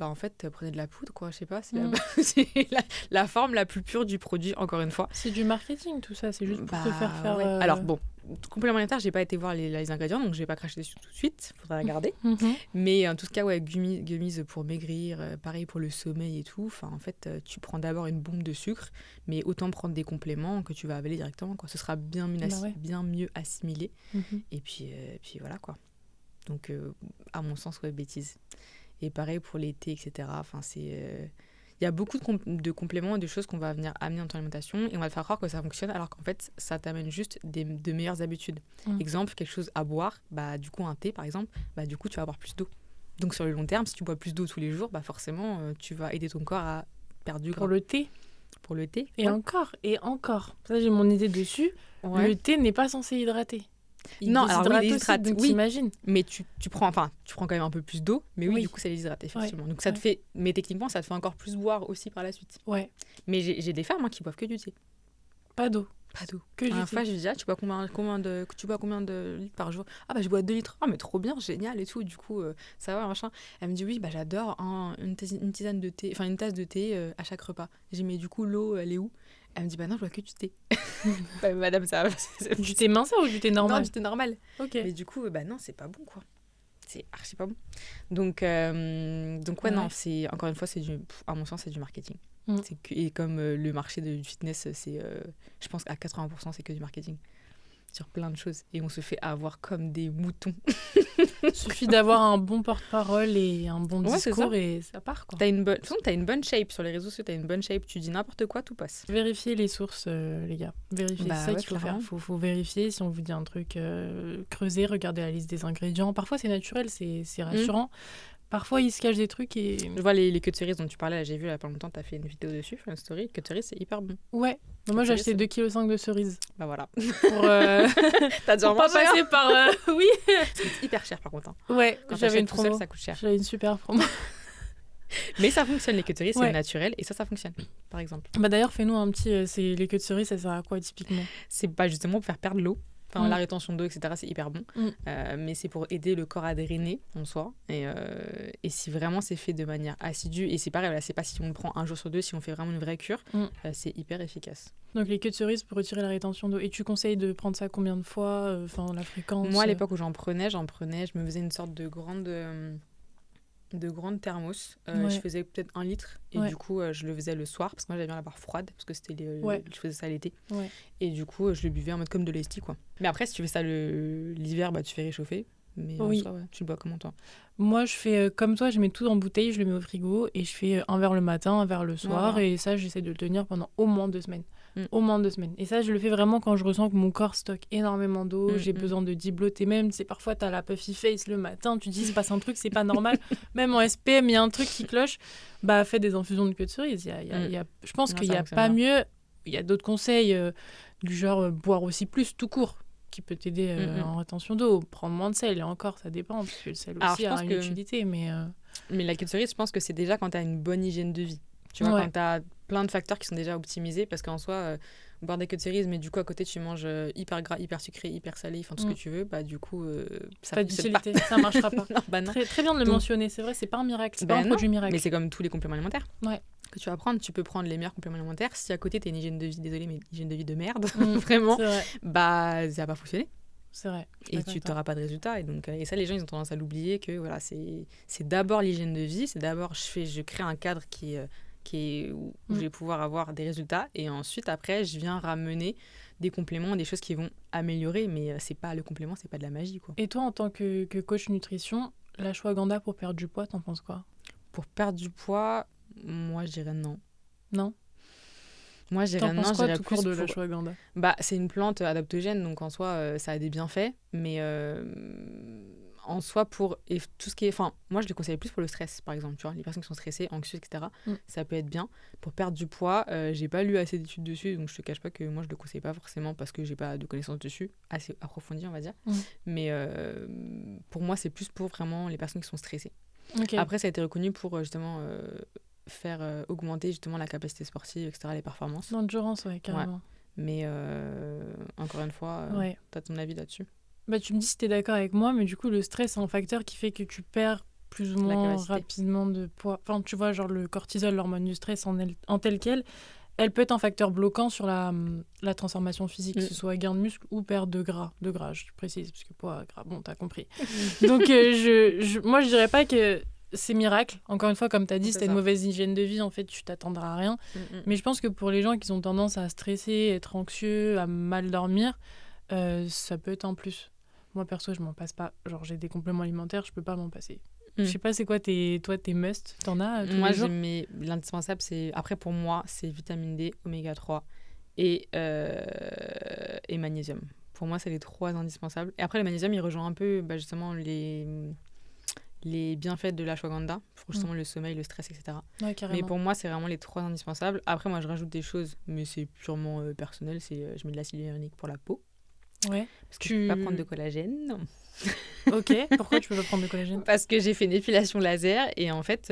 en fait, prenez de la poudre, quoi, je sais pas. C'est, c'est la forme la plus pure du produit, encore une fois. C'est du marketing tout ça, c'est juste pour te faire faire. Ouais. Alors bon, complément alimentaire, j'ai pas été voir les ingrédients, donc je vais pas cracher dessus tout de suite, faudra regarder. Mais en tout cas, ouais, gummies pour maigrir, pareil pour le sommeil et tout. Enfin, en fait, tu prends d'abord une bombe de sucre, mais autant prendre des compléments que tu vas avaler directement, quoi. Ce sera bien mieux, bien mieux assimilé. Et puis voilà, quoi. Donc, à mon sens, ouais, bêtise. Et pareil pour les thés, etc. Enfin, c'est... Il y a beaucoup de compléments et de choses qu'on va venir amener dans ton alimentation et on va te faire croire que ça fonctionne alors qu'en fait, ça t'amène juste de meilleures habitudes. Exemple, quelque chose à boire, du coup, un thé, par exemple, du coup, tu vas avoir plus d'eau. Donc, sur le long terme, si tu bois plus d'eau tous les jours, forcément, tu vas aider ton corps à perdre du gras. Pour le thé? Pour le thé. Et encore. Ça, j'ai mon idée dessus. Ouais. Le thé n'est pas censé hydrater. Non, alors oui, il déshydrate, donc oui. t'imagines. Mais tu prends quand même un peu plus d'eau, mais oui, du coup, ça déshydrate, effectivement. Ouais. Donc ça te fait, mais techniquement, ça te fait encore plus boire aussi par la suite. Ouais. Mais j'ai des femmes qui boivent que du thé. Pas d'eau. Pas d'eau. Que du thé. Une fois, je lui dis, tu bois combien de litres par jour? Ah je bois 2 litres. Ah mais trop bien, génial et tout. Du coup, ça va, machin. Elle me dit, oui, j'adore une tisane de thé, enfin une tasse de thé à chaque repas. J'ai dit, mais du coup, l'eau, elle est où? Elle me dit, non, je bois que du thé. Madame, ça va. Du thé minceur ou du thé normal? Non, du thé normal. Ok. Mais du coup, non, c'est pas bon, quoi. C'est archi pas bon. Donc ouais, non, c'est, encore une fois, à mon sens, c'est du marketing. Et comme le marché du fitness, je pense qu'à 80%, c'est que du marketing. Sur plein de choses. Et on se fait avoir comme des moutons. Il suffit d'avoir un bon porte-parole et un bon discours et ça part, quoi. T'as une bonne shape sur les réseaux sociaux, t'as une bonne shape, tu dis n'importe quoi, tout passe. Vérifiez les sources, les gars. Vérifiez, c'est ça qu'il faut faire. Faut vérifier si on vous dit un truc, creuser, regardez la liste des ingrédients. Parfois, c'est naturel, c'est rassurant. Parfois, ils se cachent des trucs et... Je vois les queues de cerises dont tu parlais, là, j'ai vu il y a pas longtemps, t'as fait une vidéo dessus, une story. Queues de cerises, c'est hyper bon. Ouais. Moi, j'ai acheté 2,5 kg de cerises. Voilà. Pour t'as dû en pas passer par... Oui. C'est hyper cher, par contre. Hein. Ouais, quand j'avais une promo. Seul, ça coûte cher. J'avais une super promo. Mais ça fonctionne, les queues de cerises, c'est naturel et ça fonctionne, par exemple. D'ailleurs, fais-nous un petit... les queues de cerises, ça sert à quoi, typiquement? C'est pas justement pour faire perdre l'eau. Enfin, la rétention d'eau, etc., c'est hyper bon. Mais c'est pour aider le corps à drainer en soi. Et si vraiment c'est fait de manière assidue, et c'est pareil, c'est pas si on le prend un jour sur deux, si on fait vraiment une vraie cure, c'est hyper efficace. Donc les queues de cerises pour retirer la rétention d'eau. Et tu conseilles de prendre ça combien de fois? La fréquence? Moi, à l'époque où j'en prenais, je me faisais une sorte de grande... de grandes thermos. Ouais. Je faisais peut-être 1 litre. Et du coup, je le faisais le soir parce que moi, j'avais bien la barre froide parce que je faisais ça l'été. Ouais. Et du coup, je le buvais en mode comme de l'esti, quoi. Mais après, si tu fais ça l'hiver, tu fais réchauffer. Mais en soi, tu le bois comment, toi? Moi, je fais comme toi, je mets tout en bouteille, je le mets au frigo et je fais un verre le matin, un verre le soir. Voilà. Et ça, j'essaie de le tenir pendant au moins 2 semaines. Au moins 2 semaines. Et ça, je le fais vraiment quand je ressens que mon corps stocke énormément d'eau, j'ai besoin de dibloter même. Parfois, t'as la puffy face le matin, tu te dis, il se passe un truc, c'est pas normal. Même en SPM, il y a un truc qui cloche. Fais des infusions de queue de cerise. Je pense qu'il n'y a pas mieux. Il y a d'autres conseils, du genre boire aussi plus, tout court, qui peut t'aider en rétention d'eau. Prendre moins de sel, et encore, ça dépend, parce que le sel aussi a une utilité. Mais la queue de cerise, je pense que c'est déjà quand t'as une bonne hygiène de vie. Tu vois, quand t'as plein de facteurs qui sont déjà optimisés, parce qu'en soi, boire des queues de cerise, mais du coup, à côté, tu manges hyper gras, hyper sucré, hyper salé, enfin tout ce que tu veux, du coup, ça pas d'utilité, ça marchera pas. Non. Très bien de le mentionner, c'est vrai, c'est pas un miracle, c'est pas un produit miracle. Mais c'est comme tous les compléments alimentaires. Ouais. Que tu vas prendre, tu peux prendre les meilleurs compléments alimentaires. Si à côté, t'as une hygiène de vie, désolée, mais hygiène de vie de merde, vraiment, ça va pas fonctionner. C'est vrai. Et tu n'auras pas de résultat. Et ça, les gens, ils ont tendance à l'oublier que voilà, c'est d'abord l'hygiène de vie, c'est d'abord je crée un cadre où je vais pouvoir avoir des résultats. Et ensuite, après, je viens ramener des compléments, des choses qui vont améliorer. Mais c'est pas le complément, c'est pas de la magie, quoi. Et toi, en tant que coach nutrition, l'ashwagandha pour perdre du poids, t'en penses quoi? Pour perdre du poids, moi, je dirais non. Non? Moi, je dirais non. T'en penses quoi tout court de l'ashwagandha? C'est une plante adaptogène, donc en soi, ça a des bienfaits. Mais en soi, tout ce qui est... Enfin, moi, je le conseille plus pour le stress, par exemple. Tu vois, les personnes qui sont stressées, anxieuses, etc., ça peut être bien. Pour perdre du poids, j'ai pas lu assez d'études dessus, donc je te cache pas que moi, je le conseille pas forcément parce que j'ai pas de connaissances dessus, assez approfondies, on va dire. Mais pour moi, c'est plus pour vraiment les personnes qui sont stressées. Okay. Après, ça a été reconnu pour justement... faire augmenter justement la capacité sportive, etc., les performances. L'endurance, ouais, carrément. Ouais. Mais encore une fois, t'as ton avis là-dessus? Tu me dis si t'es d'accord avec moi, mais du coup, le stress, c'est un facteur qui fait que tu perds plus ou moins rapidement de poids. Enfin, tu vois, genre le cortisol, l'hormone du stress en tel quel, elle peut être un facteur bloquant sur la transformation physique, que ce soit gain de muscle ou perte de gras. De gras, je précise, parce que poids, gras, bon, t'as compris. Donc, moi, je dirais pas que c'est miracle. Encore une fois, comme tu as dit, si tu as une mauvaise hygiène de vie, en fait, tu t'attendras à rien. Mais je pense que pour les gens qui ont tendance à stresser, être anxieux, à mal dormir, ça peut être un plus. Moi, perso, je m'en passe pas. Genre, j'ai des compléments alimentaires, je peux pas m'en passer. Je sais pas, c'est quoi tes must? T'en as Moi, l'indispensable, c'est... Après, pour moi, c'est vitamine D, oméga 3 et magnésium. Pour moi, c'est les 3 indispensables. Et après, le magnésium, il rejoint un peu justement les bienfaits de l'ashwagandha pour justement le sommeil, le stress, etc. Ouais, mais pour moi, c'est vraiment les 3 indispensables. Après, moi, je rajoute des choses, mais c'est purement personnel. Je mets de l'acide hyaluronique pour la peau. Ouais. Parce que je peux pas prendre de collagène. Non. Ok, pourquoi tu peux pas prendre de collagène? Parce que j'ai fait une épilation laser et en fait,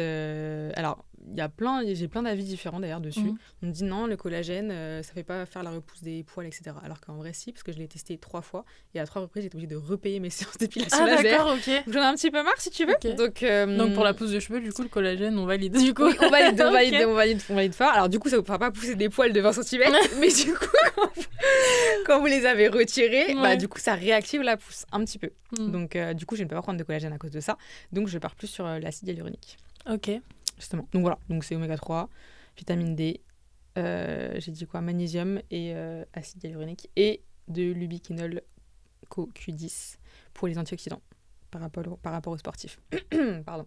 alors j'ai plein d'avis différents d'ailleurs dessus. On me dit non, le collagène, ça fait pas faire la repousse des poils, etc. Alors qu'en vrai, si, parce que je l'ai testé 3 fois et à 3 reprises, j'étais obligée de repayer mes séances d'épilation laser. Ah d'accord, ok. J'en ai un petit peu marre si tu veux. Okay. Donc pour la pousse de cheveux, du coup, le collagène, on valide. Du coup, on valide fort. Alors du coup, ça vous fera pas pousser des poils de 20 cm, mais du coup, quand vous les avez retirés, du coup, ça réactive la pousse un petit peu. Donc du coup, je ne peux pas prendre de collagène à cause de ça. Donc je pars plus sur l'acide hyaluronique. Ok. Justement. Donc voilà, donc c'est oméga 3, vitamine D, j'ai dit quoi, magnésium et acide hyaluronique et de l'ubiquinol CoQ10 pour les antioxydants par rapport aux sportifs. Pardon.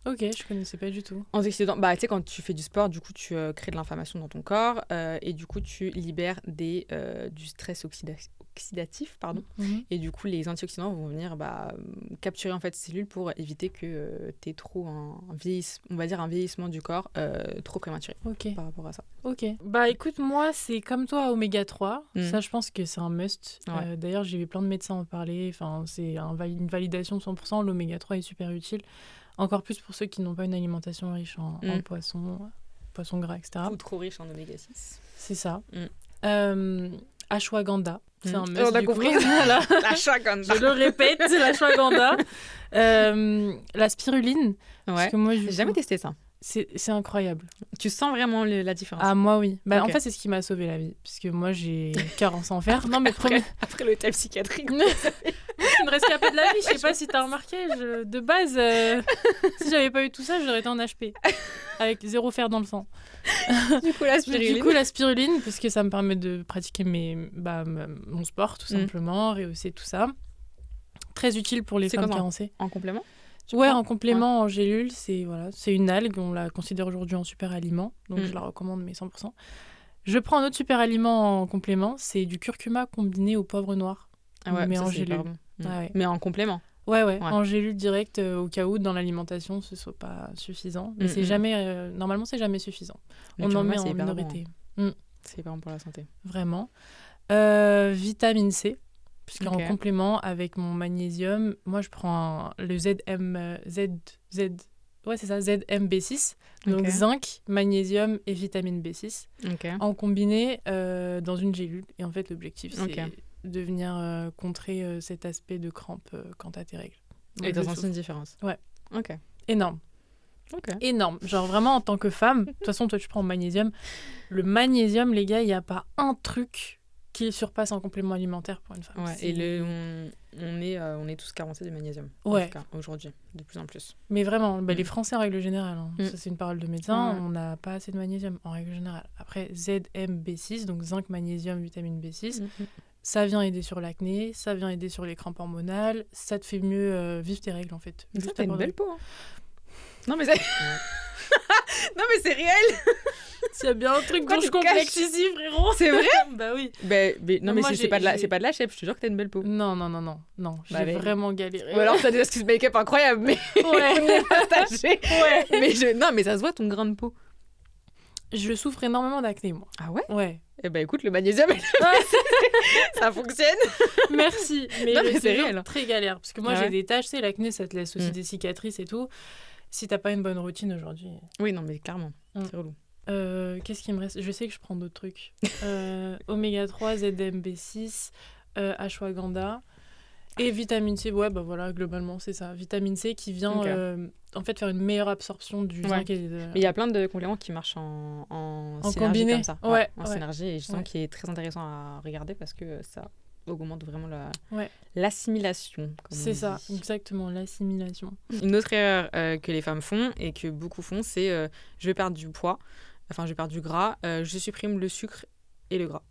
Ok, je connaissais pas du tout. Antioxydants, tu sais, quand tu fais du sport, du coup, tu crées de l'inflammation dans ton corps et du coup, tu libères du stress oxydatif, pardon. Et du coup, les antioxydants vont venir capturer en fait ces cellules pour éviter que tu aies trop un vieillissement du corps trop prématuré par rapport à ça. Ok. Écoute, moi, c'est comme toi, oméga 3. Ça, je pense que c'est un must. Ouais. D'ailleurs, j'ai vu plein de médecins en parler. Enfin, c'est une validation 100%. L'oméga 3 est super utile. Encore plus pour ceux qui n'ont pas une alimentation riche en poissons gras, etc. Ou trop riche en oméga 6. C'est ça. Ashwagandha. C'est un must. On a compris. Voilà. L'ashwagandha. Je le répète, c'est l'ashwagandha. La spiruline. Ouais. Parce que moi, j'ai jamais testé ça. C'est incroyable. Tu sens vraiment la différence? Ah, moi, oui. En fait, c'est ce qui m'a sauvé la vie. Parce que moi, j'ai carence en fer. Non, mais après l'hôtel psychiatrique. suis une rescapée de la vie. Je sais pas si t'as remarqué. De base, si j'avais pas eu tout ça, j'aurais été en HP. Avec 0 fer dans le sang. Du coup, la spiruline, parce que ça me permet de pratiquer mon sport, tout simplement, rehausser tout ça. Très utile pour les femmes carencées. En complément ? Ouais, en complément, en gélule, c'est une algue. On la considère aujourd'hui en super aliment. Donc, je la recommande, mais 100%. Je prends un autre super aliment en complément. C'est du curcuma combiné au poivre noir. Ah ouais, mais ça, en c'est gélule. hyper bon. Ouais. Mais en complément. Ouais, en gélule directe, au cas où dans l'alimentation ce soit pas suffisant. Mais c'est jamais, normalement, c'est jamais suffisant. On en met en minorité. Bon. C'est hyper bon pour la santé. Vraiment. Vitamine C. Puisqu'en complément avec mon magnésium, moi je prends le ZMB6, donc zinc, magnésium et vitamine B6, en combiné dans une gélule. Et en fait, l'objectif, c'est de venir contrer cet aspect de crampe quand t'as tes règles. Donc, et t'as senti une différence ? Ouais. Ok. Énorme. Énorme. Genre vraiment, en tant que femme, de toute façon, toi, tu prends magnésium. Le magnésium, les gars, il n'y a pas un truc qui surpasse en complément alimentaire pour une femme. Ouais, et on est tous carencés de magnésium. Ouais. En tout cas, aujourd'hui, de plus en plus. Mais vraiment, les Français en règle générale, ça c'est une parole de médecin, on n'a pas assez de magnésium en règle générale. Après, ZMB6, donc zinc, magnésium, vitamine B6, ça vient aider sur l'acné, ça vient aider sur les crampes hormonales, ça te fait mieux vivre tes règles en fait. Mais ça, t'as une belle peau. Hein. Non mais non mais c'est réel. S'il y a bien un truc dont je complexe ici, frérot. C'est vrai. Bah oui. Non mais c'est pas de la chèvre, je te jure que t'as une belle peau. Non, j'ai vraiment galéré. Ou alors t'as des astuces make-up incroyables, mais ouais. partagé. Ouais. Non mais ça se voit ton grain de peau. Je souffre énormément d'acné, moi. Ah ouais ? Ouais. Eh ben écoute, le magnésium, ça fonctionne. Merci. Mais c'est réel. Très galère. Parce que moi, j'ai des taches, l'acné, ça te laisse aussi des cicatrices et tout. Si t'as pas une bonne routine aujourd'hui. Oui, non, mais clairement, c'est relou. Qu'est-ce qui me reste ? Je sais que je prends d'autres trucs. Oméga 3, ZMB6, ashwagandha et vitamine C. Ouais, bah voilà, globalement, c'est ça. Vitamine C qui vient en fait faire une meilleure absorption du zinc. Mais il y a plein de compléments qui marchent en synergie combiné. Comme ça. En synergie, et je sens qu'il est très intéressant à regarder parce que ça augmente vraiment l'assimilation. C'est ça, exactement, l'assimilation. Une autre erreur que les femmes font et que beaucoup font, c'est je vais perdre du poids, je vais perdre du gras, je supprime le sucre et le gras.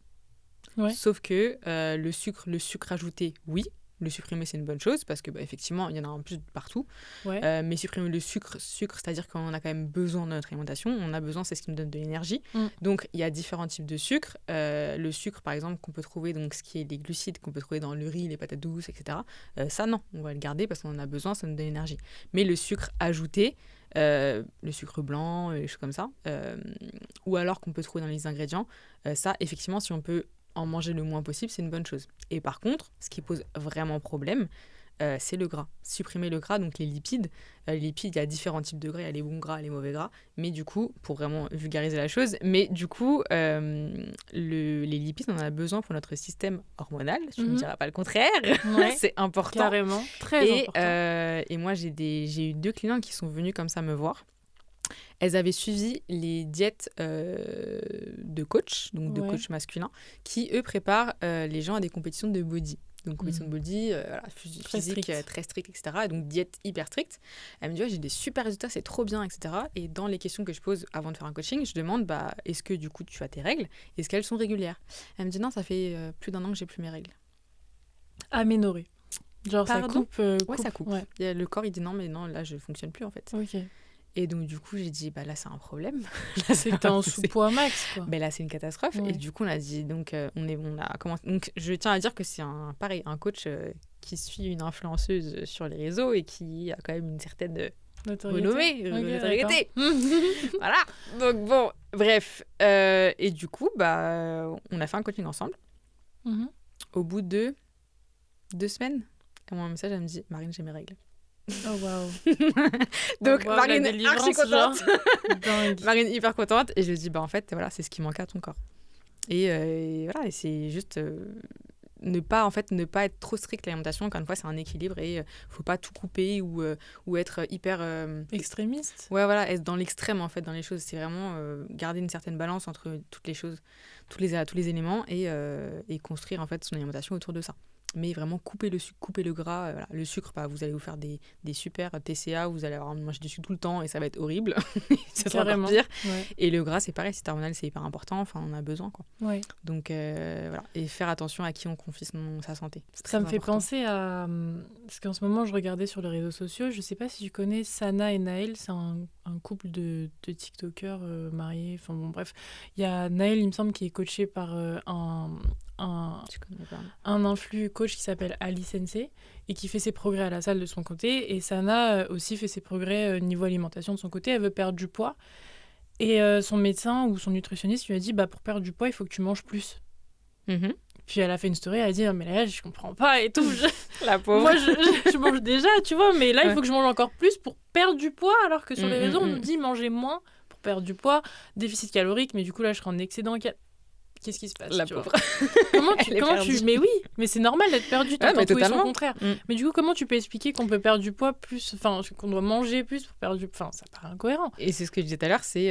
Ouais. Sauf que le sucre ajouté, oui. Le supprimer, c'est une bonne chose parce que effectivement, il y en a en plus partout. Ouais. Mais supprimer le sucre, c'est-à-dire qu'on a quand même besoin de notre alimentation. On a besoin, c'est ce qui nous donne de l'énergie. Donc, il y a différents types de sucre. Le sucre, par exemple, qu'on peut trouver, donc ce qui est les glucides qu'on peut trouver dans le riz, les patates douces, etc. Ça, non, on va le garder parce qu'on en a besoin, ça nous donne l'énergie. Mais le sucre ajouté, le sucre blanc, les choses comme ça, ou alors qu'on peut trouver dans les ingrédients, ça, effectivement, si on peut en manger le moins possible, c'est une bonne chose. Et par contre, ce qui pose vraiment problème, c'est le gras. Supprimer le gras, donc les lipides. Les lipides, il y a différents types de gras, il y a les bons gras, les mauvais gras. Mais du coup, pour vraiment vulgariser la chose, les lipides, on en a besoin pour notre système hormonal. Je ne dirais pas le contraire. Ouais, c'est important. Carrément, très important. Et moi, j'ai eu 2 clients qui sont venus comme ça me voir. Elles avaient suivi les diètes de coach, donc de coach masculin, qui, eux, préparent les gens à des compétitions de body. Donc, compétition de body, physique très stricte, etc. Et donc, diète hyper stricte. Elle me dit, j'ai des super résultats, c'est trop bien, etc. Et dans les questions que je pose avant de faire un coaching, je demande, est-ce que, du coup, tu as tes règles ? Est-ce qu'elles sont régulières ? Elle me dit, non, ça fait plus d'1 an que j'ai plus mes règles. Aménorrhée. Genre, ça coupe. Ouais, ça coupe. Ouais. Le corps, il dit, non, mais non, là, je fonctionne plus, en fait. Ok. Et donc, du coup, j'ai dit, là, c'est un problème. C'était en sous-poids max, quoi. Là, c'est une catastrophe. Ouais. Et du coup, on a dit, donc, on a commencé. Donc, je tiens à dire que c'est un coach qui suit une influenceuse sur les réseaux et qui a quand même une certaine renommée, notoriété. Voilà. Donc, bon, bref. Et du coup, on a fait un coaching ensemble. Au bout de 2 semaines, elle m'a un message, elle me dit, Marine, j'ai mes règles. Oh waouh. Donc Marine archi contente. Marine hyper contente et je lui dis en fait voilà, c'est ce qui manque à ton corps. Et voilà, et c'est juste ne pas être trop strict l'alimentation. Encore une fois, c'est un équilibre et faut pas tout couper ou être hyper extrémiste. Ouais, voilà, être dans l'extrême en fait dans les choses, c'est vraiment garder une certaine balance entre toutes les choses, tous les éléments et construire en fait son alimentation autour de ça. mais vraiment couper le sucre, couper le gras. Voilà. Le sucre, vous allez vous faire des super TCA, vous allez avoir manger du sucre tout le temps et ça va être horrible. Ça sera encore pire. Ouais. Et le gras, c'est pareil, c'est hormonal, c'est hyper important, enfin on a besoin, quoi. Ouais. Donc voilà, et faire attention à qui on confie sa santé. Ça me fait penser à... Parce qu'en ce moment, je regardais sur les réseaux sociaux, je sais pas si tu connais Sana et Naël, c'est un couple de TikTokers mariés, enfin bon bref. Il y a Naël, il me semble, qui est coaché par un influ coach qui s'appelle Ali Sensei et qui fait ses progrès à la salle de son côté. Et Sana aussi fait ses progrès niveau alimentation de son côté. Elle veut perdre du poids. Et son médecin ou son nutritionniste lui a dit pour perdre du poids, il faut que tu manges plus. Mm-hmm. Puis elle a fait une story, elle a dit mais là je comprends pas et tout. La pauvre. Moi je mange déjà, tu vois, mais là il faut que je mange encore plus pour perdre du poids, alors que sur les réseaux on nous dit manger moins pour perdre du poids, déficit calorique, mais du coup là je serai en excédent. Qu'est-ce qui se passe, la pauvre. Comment tu mais oui, mais c'est normal d'être perdu, t'entends tout et son contraire. Mais du coup, comment tu peux expliquer qu'on peut perdre du poids plus, enfin qu'on doit manger plus pour perdre du poids, enfin ça paraît incohérent. Et c'est ce que je disais tout à l'heure, c'est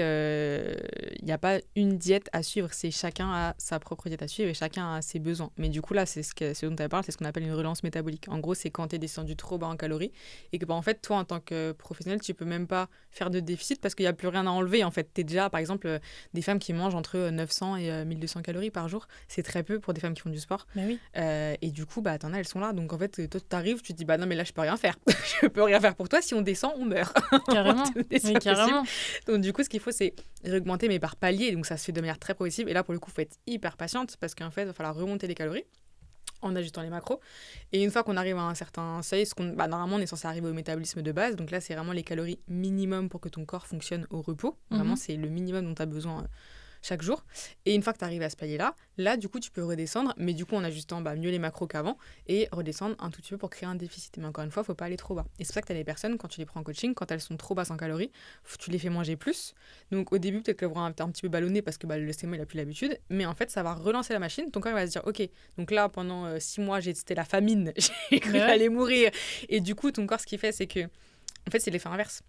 il y a pas une diète à suivre, c'est chacun a sa propre diète à suivre et chacun a ses besoins. Mais du coup là, c'est ce dont tu parles, c'est ce qu'on appelle une relance métabolique. En gros, c'est quand tu es descendu trop bas en calories et que en fait toi en tant que professionnel, tu peux même pas faire de déficit parce qu'il y a plus rien à enlever. En fait, tu es déjà par exemple des femmes qui mangent entre 900 et 1200 calories par jour, c'est très peu pour des femmes qui font du sport. Oui. Et du coup, t'en as, elles sont là. Donc en fait, toi, t'arrives, tu te dis, non, mais là, je peux rien faire. Je peux rien faire pour toi. Si on descend, on meurt. Carrément. Carrément. Donc du coup, ce qu'il faut, c'est réaugmenter, mais par palier. Donc ça se fait de manière très progressive. Et là, pour le coup, il faut être hyper patiente parce qu'en fait, il va falloir remonter les calories en ajustant les macros. Et une fois qu'on arrive à un certain seuil, normalement, on est censé arriver au métabolisme de base. Donc là, c'est vraiment les calories minimum pour que ton corps fonctionne au repos. Vraiment, c'est le minimum dont tu as besoin chaque jour. Et une fois que tu arrives à ce palier-là, du coup, tu peux redescendre, mais du coup, en ajustant mieux les macros qu'avant, et redescendre un tout petit peu pour créer un déficit. Mais encore une fois, il ne faut pas aller trop bas. Et c'est pour ça que tu as des personnes, quand tu les prends en coaching, quand elles sont trop basses en calories, tu les fais manger plus. Donc au début, peut-être qu'elles vont être un petit peu ballonnées parce que le l'estomac, il n'a plus l'habitude. Mais en fait, ça va relancer la machine. Ton corps va se dire, ok, donc là, pendant 6 mois, c'était la famine, j'ai cru que j'allais mourir. Et du coup, ton corps, ce qu'il fait, c'est que, en fait, c'est l'effet inverse.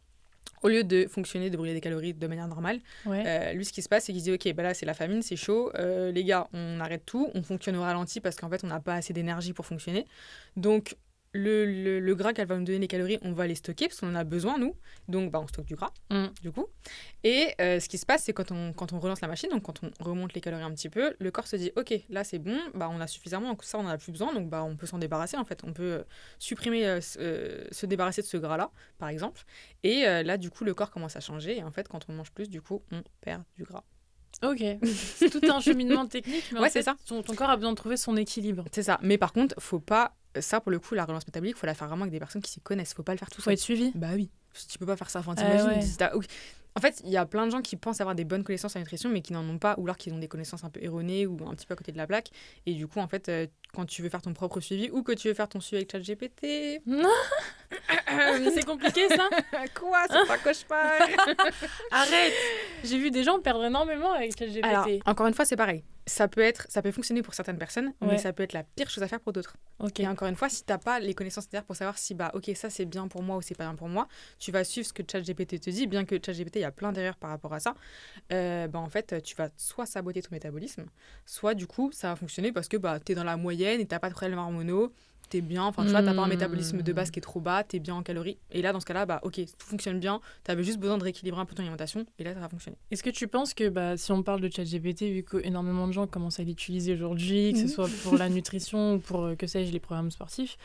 Au lieu de fonctionner, de brûler des calories de manière normale, lui, ce qui se passe, c'est qu'il se dit, ok, là, c'est la famine, c'est chaud, les gars, on arrête tout, on fonctionne au ralenti parce qu'en fait, on n'a pas assez d'énergie pour fonctionner. Donc, le gras qu'elle va nous donner, les calories, on va les stocker parce qu'on en a besoin, nous. Donc, on stocke du gras, du coup. Et ce qui se passe, c'est quand on relance la machine, donc quand on remonte les calories un petit peu, le corps se dit, ok, là, c'est bon, on a suffisamment, ça, on n'en a plus besoin, donc on peut s'en débarrasser, en fait. On peut supprimer, se débarrasser de ce gras-là, par exemple. Et là, du coup, le corps commence à changer. Et en fait, quand on mange plus, du coup, on perd du gras. Ok, c'est tout un cheminement technique, mais en fait, c'est ça. Ton corps a besoin de trouver son équilibre. C'est ça, mais par contre, faut pas... Ça, pour le coup, la relance métabolique, il faut la faire vraiment avec des personnes qui s'y connaissent. Faut pas le faire tout seul. Faut être suivi. Bah oui, tu peux pas faire ça. Enfin, t'imagines, en fait, il y a plein de gens qui pensent avoir des bonnes connaissances en nutrition, mais qui n'en ont pas, ou alors qu'ils ont des connaissances un peu erronées ou un petit peu à côté de la plaque. Et du coup, en fait, quand tu veux faire ton propre suivi ou que tu veux faire ton suivi avec ChatGPT... C'est compliqué, ça. Quoi? C'est pas cauchemar. Arrête. J'ai vu des gens perdre énormément avec ChatGPT. Alors, encore une fois, c'est pareil. Ça peut fonctionner pour certaines personnes, mais ça peut être la pire chose à faire pour d'autres. Okay. Et encore une fois, si t'as pas les connaissances nécessaires pour savoir si ok, ça c'est bien pour moi ou c'est pas bien pour moi, tu vas suivre ce que ChatGPT te dit, bien que ChatGPT, il y a plein d'erreurs par rapport à ça. En fait, tu vas soit saboter ton métabolisme, soit du coup, ça va fonctionner parce que t'es dans la moyenne et t'as pas de problèmes hormonaux, t'es bien, enfin tu vois, t'as pas un métabolisme de base qui est trop bas, t'es bien en calories. Et là, dans ce cas-là, ok, tout fonctionne bien, t'avais juste besoin de rééquilibrer un peu ton alimentation et là, ça va fonctionner. Est-ce que tu penses que si on parle de ChatGPT, vu qu'énormément de gens commencent à l'utiliser aujourd'hui, que ce soit pour la nutrition ou pour, que sais-je, les programmes sportifs,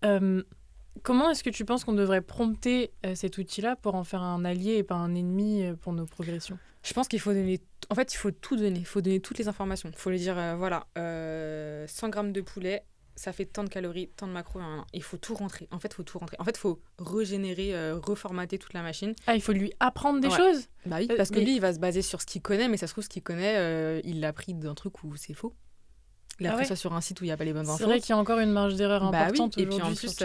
comment est-ce que tu penses qu'on devrait prompter cet outil-là pour en faire un allié et pas un ennemi pour nos progressions ? Je pense qu'il faut donner... En fait, il faut tout donner. Il faut donner toutes les informations. Il faut lui dire, 100 grammes de poulet, ça fait tant de calories, tant de macros, il faut tout rentrer. En fait, il faut régénérer, reformater toute la machine. Ah, il faut lui apprendre des choses ? Bah oui, parce que lui, il va se baser sur ce qu'il connaît, mais ça se trouve, ce qu'il connaît, il l'a pris d'un truc où c'est faux. Il a pris ça sur un site où il n'y a pas les bonnes infos. C'est vrai qu'il y a encore une marge d'erreur importante aujourd'hui. Et puis en plus,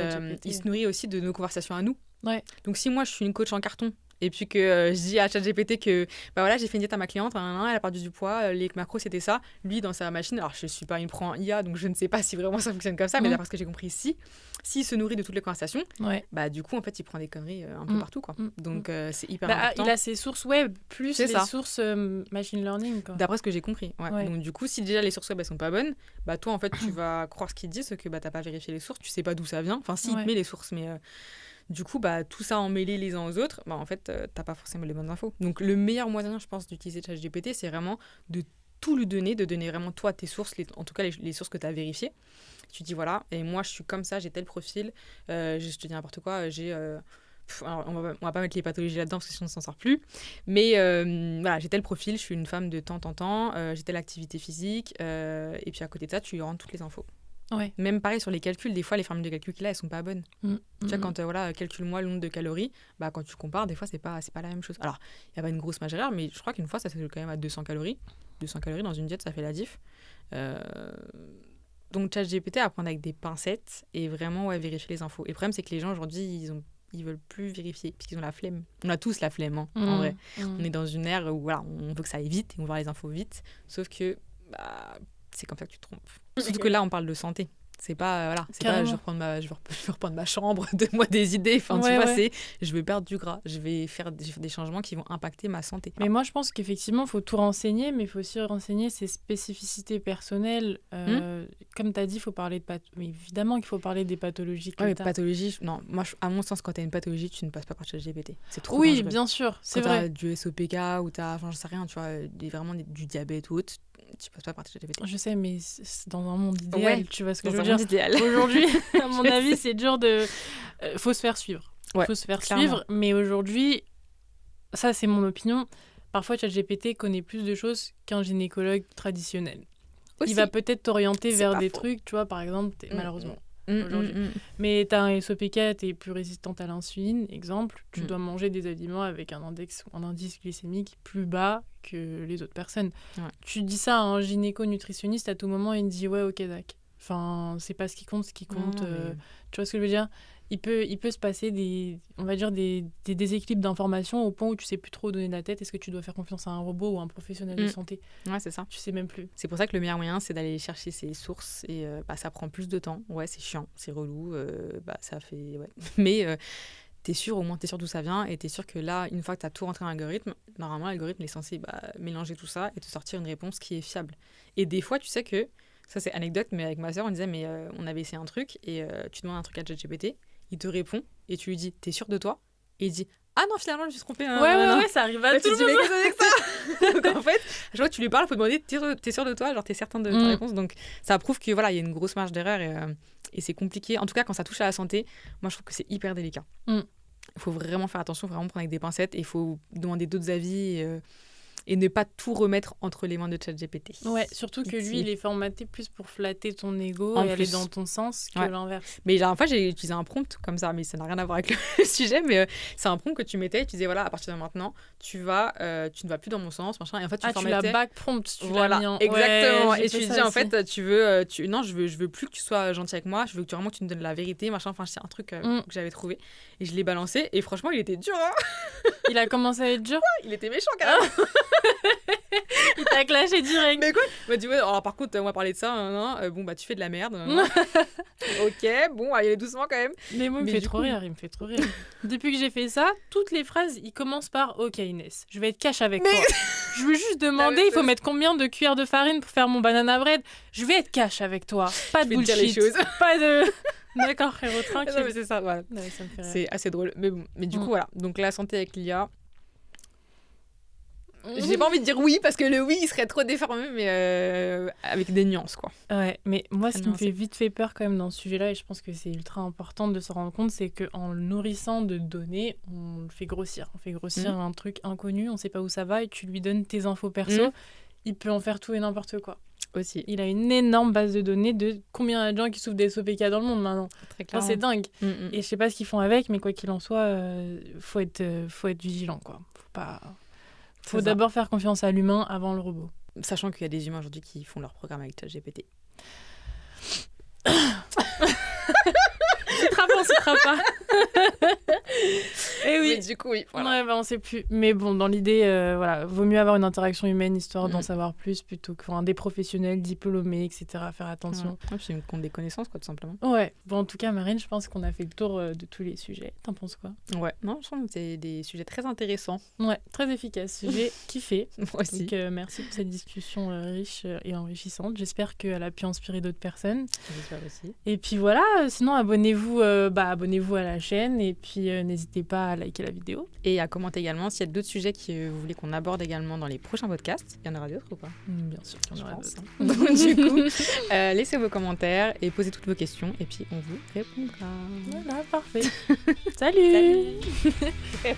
il se nourrit aussi de nos conversations à nous. Ouais. Donc si moi, je suis une coach en carton et puis que je dis à ChatGPT que bah voilà, j'ai fait une diète à ma cliente, elle a perdu du poids, les macros c'était ça. Lui dans sa machine, alors je suis pas une pro en IA, donc je ne sais pas si vraiment ça fonctionne comme ça, mais d'après ce que j'ai compris, s'il se nourrit de toutes les conversations, bah du coup en fait il prend des conneries un peu partout quoi. Donc c'est hyper important. Il a ses sources web plus les sources machine learning quoi. D'après ce que j'ai compris. Donc du coup si déjà les sources web elles sont pas bonnes, bah toi en fait tu vas croire ce qu'il dit, sauf que bah t'as pas vérifié les sources, tu sais pas d'où ça vient. Enfin si il te met les sources, mais du coup bah tout ça emmêlé les uns aux autres, bah en fait t'as pas forcément les bonnes infos. Donc le meilleur moyen je pense d'utiliser ChatGPT, c'est vraiment de tout lui donner, de donner vraiment toi tes sources, en tout cas les sources que tu as vérifiées. Tu dis voilà, et moi je suis comme ça, j'ai tel profil, je te dis n'importe quoi, j'ai... alors on va pas mettre les pathologies là-dedans parce que sinon on s'en sort plus, mais voilà, j'ai tel profil, je suis une femme de tant, j'ai telle activité physique, et puis à côté de ça, tu lui rends toutes les infos. Même pareil sur les calculs, des fois les formules de calcul qu'il a, elles sont pas bonnes. Tu vois, quand voilà, calcule-moi le nombre de calories, bah quand tu compares, des fois c'est pas la même chose. Alors, il y a pas une grosse marge d'erreur, mais je crois qu'une fois ça s'est quand même à 200 calories. 200 calories dans une diète, ça fait la diff. Donc ChatGPT à prendre avec des pincettes et vraiment vérifier les infos. Et le problème c'est que les gens aujourd'hui, ils veulent plus vérifier parce qu'ils ont la flemme. On a tous la flemme, hein, en vrai. On est dans une ère où voilà, on veut que ça aille vite et on veut voir les infos vite. Sauf que bah, c'est comme ça que tu te trompes. Surtout que là, on parle de santé. C'est pas, voilà, c'est pas je vais reprendre ma chambre, donne-moi des idées. Enfin, tu vois, c'est je vais perdre du gras, je vais faire des changements qui vont impacter ma santé. Mais moi, je pense qu'effectivement, il faut tout renseigner, mais il faut aussi renseigner ses spécificités personnelles. Comme tu as dit, il faut parler de mais évidemment qu'il faut parler des pathologies que mais pathologie, non. Moi, à mon sens, quand tu as une pathologie, tu ne passes pas par ChatGPT. C'est trop dangereux. Oui, bien sûr, c'est quand vrai. Tu as du SOPK ou tu as, enfin, je sais rien, tu vois, vraiment du diabète ou autre, tu passes pas par ChatGPT. Je sais, mais c'est dans un monde idéal, tu vois ce que je veux dire. Idéal. Aujourd'hui, à mon avis, c'est dur de... faut se faire suivre. Faut se faire suivre, mais aujourd'hui, ça c'est mon opinion, parfois ChatGPT connaît plus de choses qu'un gynécologue traditionnel. Aussi. Il va peut-être t'orienter vers des trucs, tu vois, par exemple, malheureusement. Aujourd'hui. Mais tu as un SOPK, tu es plus résistante à l'insuline, exemple, tu dois manger des aliments avec un indice glycémique plus bas que les autres personnes. Tu dis ça à un gynéco-nutritionniste, à tout moment, il me dit « ouais, ok, d'accord ». Enfin, c'est pas ce qui compte, tu vois ce que je veux dire ? Il peut se passer des déséquilibres d'informations au point où tu sais plus trop où donner de la tête. Est-ce que tu dois faire confiance à un robot ou à un professionnel de santé ? Ouais, c'est ça. Tu sais même plus. C'est pour ça que le meilleur moyen, c'est d'aller chercher ses sources et ça prend plus de temps. Ouais, c'est chiant, c'est relou, ça fait... Ouais. Mais t'es sûr, au moins t'es sûr d'où ça vient et t'es sûr que là, une fois que t'as tout rentré dans l'algorithme, normalement l'algorithme est censé mélanger tout ça et te sortir une réponse qui est fiable. Et des fois, tu sais que, ça c'est anecdote, mais avec ma sœur, on disait, mais on avait essayé un truc et tu demandes un truc à ChatGPT, il te répond et tu lui dis, t'es sûr de toi ? Et il dit, ah non, finalement, je me suis trompée. Ouais, ça arrive à tout le monde. Mais qu'est-ce que c'est que ça ? Donc en fait, je vois que tu lui parles, il faut demander, t'es sûr de toi ? Genre, t'es certain de ta réponse ? Donc ça prouve que voilà, il y a une grosse marge d'erreur et c'est compliqué. En tout cas, quand ça touche à la santé, moi, je trouve que c'est hyper délicat. Il faut vraiment faire attention, vraiment prendre avec des pincettes et il faut demander d'autres avis et ne pas tout remettre entre les mains de ChatGPT. Ouais, surtout que lui, il est formaté plus pour flatter ton ego et aller dans ton sens que l'inverse. Mais la dernière fois, j'ai utilisé un prompt comme ça, mais ça n'a rien à voir avec le sujet, mais c'est un prompt que tu mettais et tu disais, voilà, à partir de maintenant, tu ne vas plus dans mon sens, machin, et en fait, tu formatais... tu l'as back prompt, tu voilà, l'as mis en... exactement, ouais, et tu lui dis, en fait, non, je veux plus que tu sois gentil avec moi, je veux que vraiment que tu me donnes la vérité, machin, enfin, c'est un truc que j'avais trouvé, et je l'ai balancé, et franchement, il était dur, hein. Il a commencé à être dur. Ouais, il était méchant, quand même. Il t'a clashé direct. Mais quoi ? Il m'a dit, ouais, alors par contre, on va parler de ça, bon, bah, tu fais de la merde. Ok, bon, allez, doucement quand même. Mais moi, il me fait trop rire. Depuis que j'ai fait ça, toutes les phrases, ils commencent par « Ok, Inès, je vais être cash avec toi. Je veux juste demander, il faut mettre combien de cuillères de farine pour faire mon banana bread. Je vais être cash avec toi. Pas de bullshit. Dire les choses. Pas de... D'accord, frérot, tranquille. Non, mais c'est ça, voilà. Ouais, ça me fait rire. C'est assez drôle. Mais bon, du coup, voilà. Donc, la santé avec l'IA... J'ai pas envie de dire oui, parce que le oui, il serait trop déformé, mais avec des nuances, quoi. Ouais, mais moi, ce qui me fait vite fait peur quand même dans ce sujet-là, et je pense que c'est ultra important de se rendre compte, c'est qu'en le nourrissant de données, on le fait grossir. On fait grossir un truc inconnu, on sait pas où ça va, et tu lui donnes tes infos perso, il peut en faire tout et n'importe quoi. Aussi. Il a une énorme base de données de combien il y a de gens qui souffrent des SOPK dans le monde maintenant. Très clairement. Enfin, c'est dingue. Et je sais pas ce qu'ils font avec, mais quoi qu'il en soit, faut être vigilant, quoi. Faut d'abord faire confiance à l'humain avant le robot. Sachant qu'il y a des humains aujourd'hui qui font leur programme avec ChatGPT. On citera pas. Et oui. Mais du coup, oui. Voilà. Ouais, bah, on sait plus. Mais bon, dans l'idée, voilà, vaut mieux avoir une interaction humaine histoire d'en savoir plus plutôt que des professionnels diplômés, etc. Faire attention. Ouais, puis compte des connaissances, quoi, tout simplement. Ouais. Bon, en tout cas, Marine, je pense qu'on a fait le tour de tous les sujets. T'en penses quoi? Ouais. Non, je trouve que c'est des sujets très intéressants. Ouais, très efficace. J'ai kiffé. Moi aussi. Donc, merci pour cette discussion riche et enrichissante. J'espère qu'elle a pu inspirer d'autres personnes. J'espère aussi. Et puis voilà, sinon abonnez-vous à la chaîne et puis n'hésitez pas à liker la vidéo. Et à commenter également s'il y a d'autres sujets que vous voulez qu'on aborde également dans les prochains podcasts. Il y en aura d'autres ou pas? Bien sûr qu'il y en aura d'autres. Donc du coup, laissez vos commentaires et posez toutes vos questions et puis on vous répondra. Voilà, parfait. Salut. Salut.